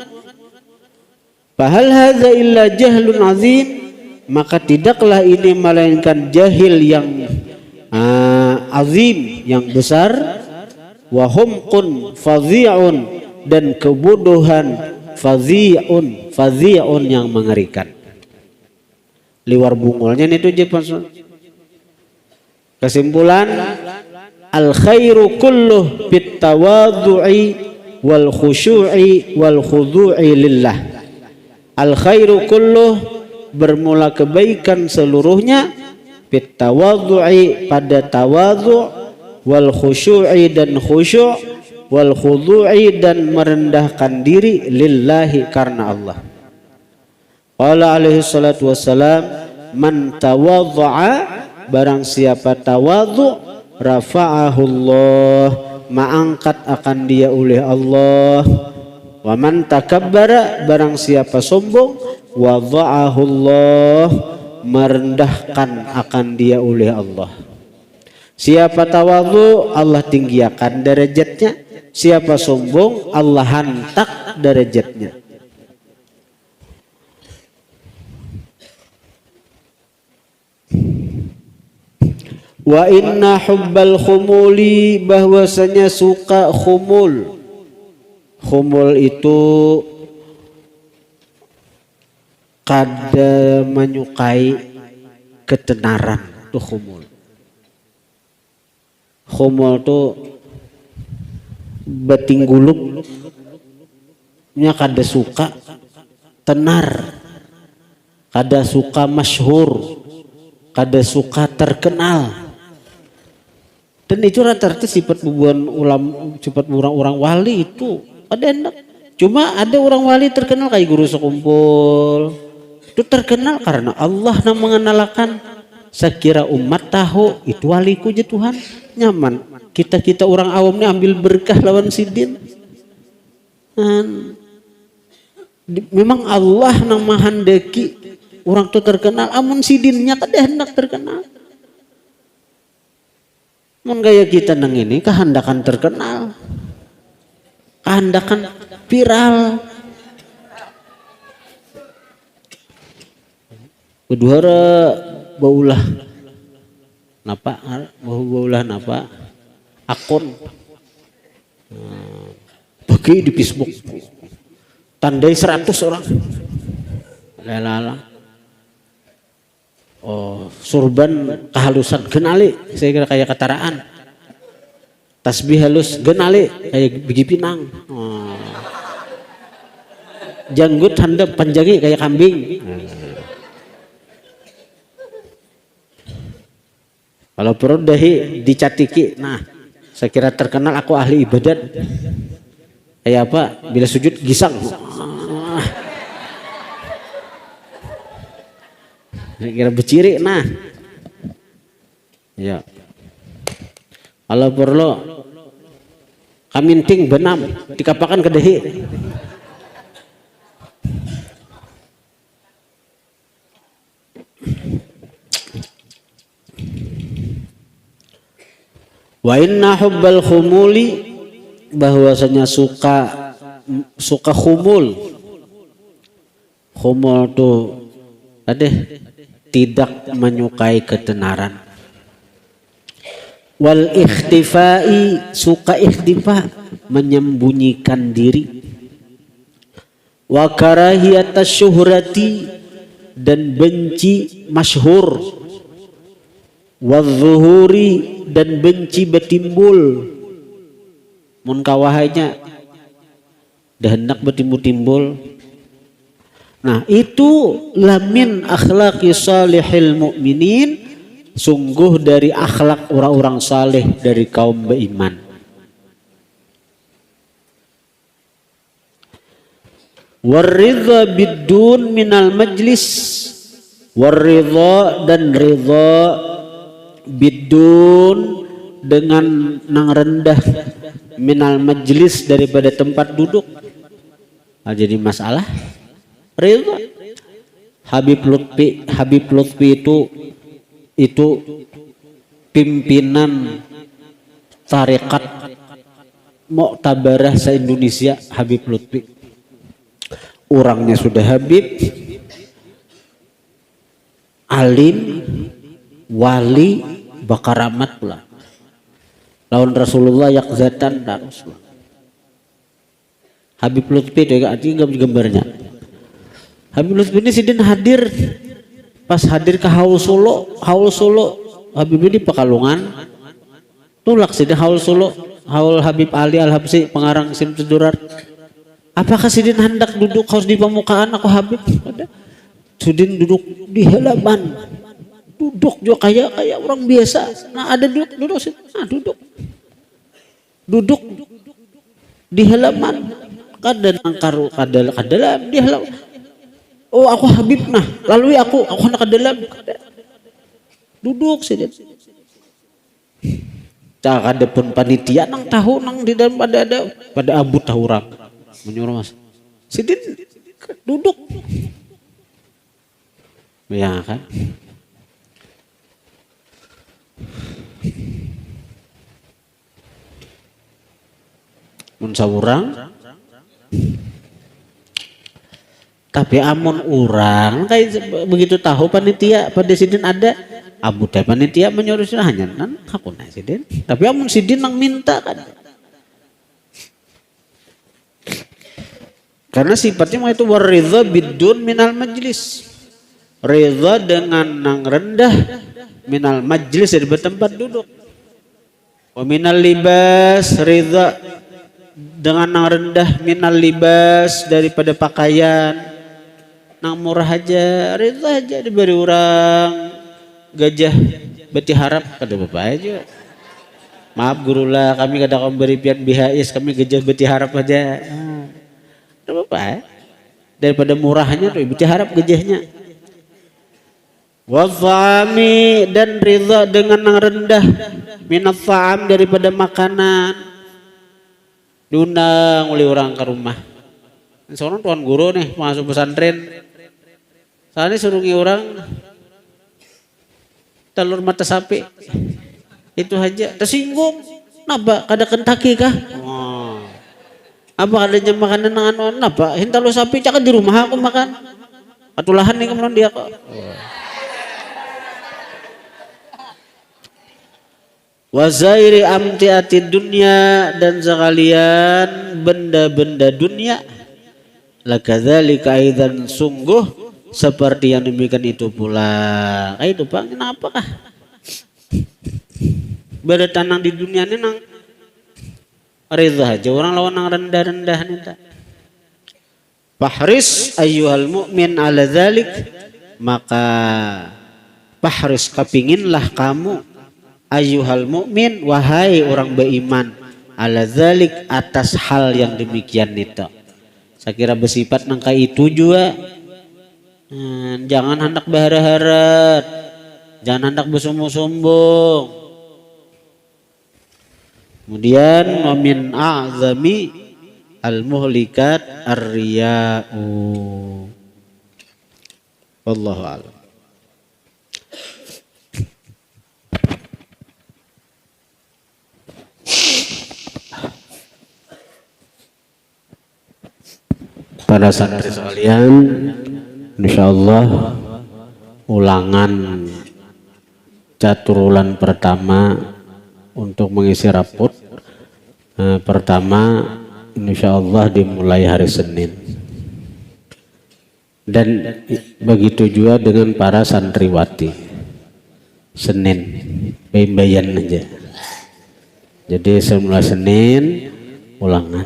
Fahal hadza illa jahlun azim, maka tidaklah ini melainkan jahil yang azim, yang besar. Wa humqun fadhi'un, dan kebodohan fadhi'un yang mengerikan. Liwar bungulnya itu je pasal. Kesimpulan, al khairu kulluh bit tawadhu'i wal khusyu'i wal khudu'i lillah. Al khairu kulluh, bermula kebaikan seluruhnya, bit tawadhu'i, pada tawadhu', wal khusyu'i, dan khusyuk', wal khudu'i, dan merendahkan diri, lillahi, karena Allah. Qala alaihi salatu wassalam, man tawadhu'a, barang siapa tawadhu', rafa'ahu Allah, ma'angkat akan dia oleh Allah. Wa man takabbara, barang siapa sombong, wadha'ahu Allah, merendahkan akan dia oleh Allah. Siapa tawadhu, Allah tinggiakan derajatnya. Siapa sombong, Allah hantak derajatnya. Wa inna hubbal khumuli, bahwasanya suka khumul. Khumul itu kada menyukai ketenaran, itu khumul. Khumul itu batingguluk nya kada suka tenar, kada suka masyhur, kada suka terkenal. Dan itu rata-rata sifat bubuhan ulama, sifat orang-orang wali itu ada enak. Cuma ada orang wali terkenal kayak guru sekumpul, itu terkenal karena Allah yang mengenalkan. Sekira umat tahu itu waliku je Tuhan, nyaman. Kita orang awam ini ambil berkah lawan sidin. Memang Allah yang menghendaki orang itu terkenal, amun sidinnya kada hendak terkenal. Mun gaya kita nang ini kehendakan terkenal, kehendakan viral. Kedua baulah napa, baulah napa akun bagi di Facebook tandai 100 orang lala. Oh, surban kehalusan genali, saya kira kayak ketaraan. Tasbih halus genali kayak biji pinang. Oh. Janggut handap panjagi kayak kambing. Kalau perut dahi dicatiki, nah saya kira terkenal aku ahli ibadat. Kayak apa? Bila sujud gisang. Saya kira beciri, nah. Ya. Kalau perlu kaminting benam dikapakan ke dahi. Wa inna hubbal khumuli, bahwasanya suka khumul. Khumul itu tidak menyukai ketenaran. Wal ikhtifai, suka ikhtifa, menyembunyikan diri. Wa karahiyatas syuhrati, dan benci masyhur. Wa zuhuri, dan benci betimbul. Mun kawahanya dah hendak betimbul-timbul. Nah itu lamin akhlaqi salihil mu'minin, sungguh dari akhlak orang-orang saleh dari kaum beriman. Waridha bidun minal majlis, waridha dan ridha bidun dengan nang rendah, minal majlis daripada tempat duduk. Nah, jadi masalah ridha. Habib Lutfi itu pimpinan tarekat Mu'tabarah se-Indonesia. Habib Lutfi orangnya sudah Habib, alim, wali, bakaramat pula. Lawan Rasulullah yakzatan dan Rasulullah. Habib Lutfi itu artinya gambarnya. Habib Lutfi ini sidin hadir pas hadir ke Haul Solo. Habib ini Pekalongan tulak sidin Haul Solo, Haul Habib Ali Al-Habsyi pengarang Simtud Durar. Apakah sidin hendak duduk harus di pemukaan aku Habib? Sidin duduk di halaman, duduk juga kayak orang biasa. Nah ada duduk di halaman, kadang angkaru kadalam di halaman. Oh aku Habib nah, lalu aku hendak ke dalam, duduk sidin. Tak ada pun panitia nang tahu nang di dalam pada abu tahu orang menyuruh mas sidin duduk ya kan. Mun saurang tapi amun orang kayak begitu tahu panitia pada sidin ada abu teh panitia menyuruh hanya nan aku naik sidin, tapi amun sidin nang minta kan. Karena sifatnya itu waridha bidun minal majlis, ridha dengan nang rendah, minal majlis dari tempat duduk. Wa minal libas, ridha dengan nang rendah, minal libas daripada pakaian, nang murah aja, ridha aja diberi orang gajah beti harap kada bapak aja. Maaf gurulah kami kada kaum beri pian BHS, kami gajah beti harap aja. Apa daripada murahnya tuh beti harap gajahnya. Wafami dan ridha dengan yang rendah, minat faam daripada makanan. Diundang oleh orang ke rumah. Seorang tuan guru nih masuk pesantren. Soalnya suruh orang telur mata sapi. Itu aja tersinggung. Napa kada kentaki kah? Apa adanya makanan dengan napa? Hinta lo sapi cakap di rumah aku makan. Atulahan nih kemudian dia kok. Wazairi amtiati dunia dan sekalian benda-benda dunia. Lakadzalika aidan sungguh seperti yang demikian itu pula. Itu Bang, kenapa kah? Bertanang di dunia ini nang ridha aja orang lawan nang rendah-rendah nih tak. Fahris ayyuhal mu'min ala dzalik, maka fahris kepinginlah kamu ayyuhal mu'min wahai orang beriman ala dzalik atas hal yang demikian itu. Saya kira bersifat nangka itu juga. Jangan hendak berharap, jangan hendak bersombong-sombong. Kemudian wamin a'zami al-muhlikat ar-riya'u. Wallahu a'lam. Para santri sekalian, insyaallah ulangan caturulan pertama untuk mengisi rapot pertama insyaallah dimulai hari Senin, dan begitu juga dengan para santriwati. Senin bayan aja, jadi semula Senin ulangan.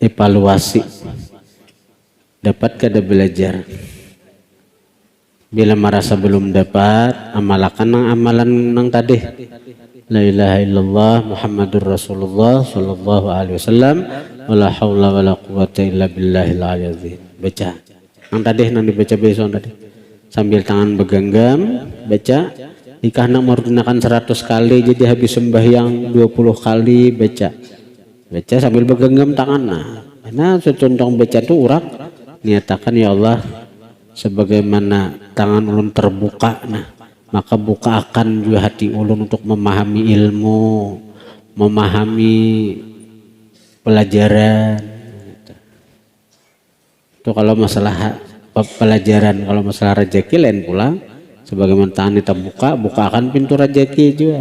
Evaluasi dapat kada belajar. Bila merasa belum dapat, amalkan nang amalan nang tadi. La ilaha illallah Muhammadur Rasulullah sallallahu alaihi wasallam wala haula wala quwata illa billahil aliyyil. Baca. Nang tadi nang dibaca besok tadi. Sambil tangan bergenggam, baca. Jika nak menggunakan 100 kali jadi habis sembahyang 20 kali baca. Baca sambil bergenggam tangan. Nah, secontoh baca itu urak niatakan ya Allah sebagaimana tangan ulun terbuka, nah maka bukakan juga hati ulun untuk memahami ilmu, memahami pelajaran. Itu kalau masalah pelajaran. Kalau masalah rezeki lain pula, sebagaimana tangan kita bukakan pintu rezeki juga.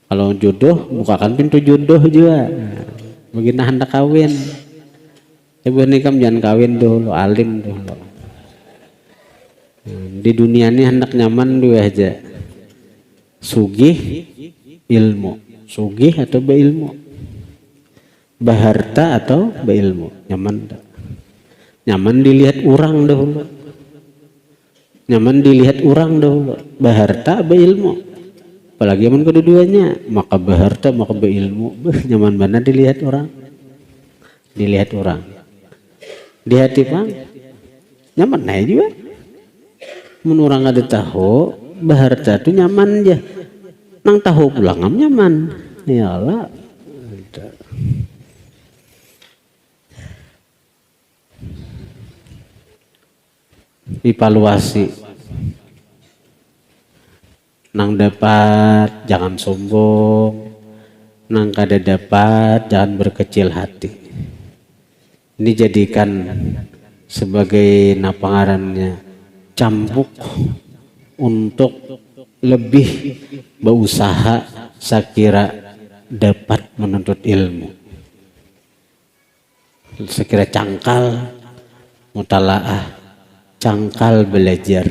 Kalau jodoh, bukakan pintu jodoh juga. Begini hendak kawin, ibu nikam jangan kawin dulu, alim dulu. Di dunia ini hendak nyaman dua aja, sugih ilmu, sugih atau beilmu, baharta atau beilmu, nyaman tak? Nyaman dilihat orang dahulu, nyaman dilihat orang dahulu, baharta beilmu, apalagi nyaman kedua-duanya, maka baharta maka beilmu, nyaman mana dilihat orang, dilihat orang, di hati bang, nyaman naik juga. Menurang ada tahu baharta tu nyaman aja, nang tahu pulang nyaman, ya Allah. Evaluasi, nang dapat jangan sombong, nang kada dapat jangan berkecil hati. Ini jadikan sebagai napangarannya cambuk untuk lebih berusaha sekira dapat menuntut ilmu, sekira cangkal mutalaah, cangkal belajar.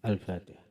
Al-Fatihah.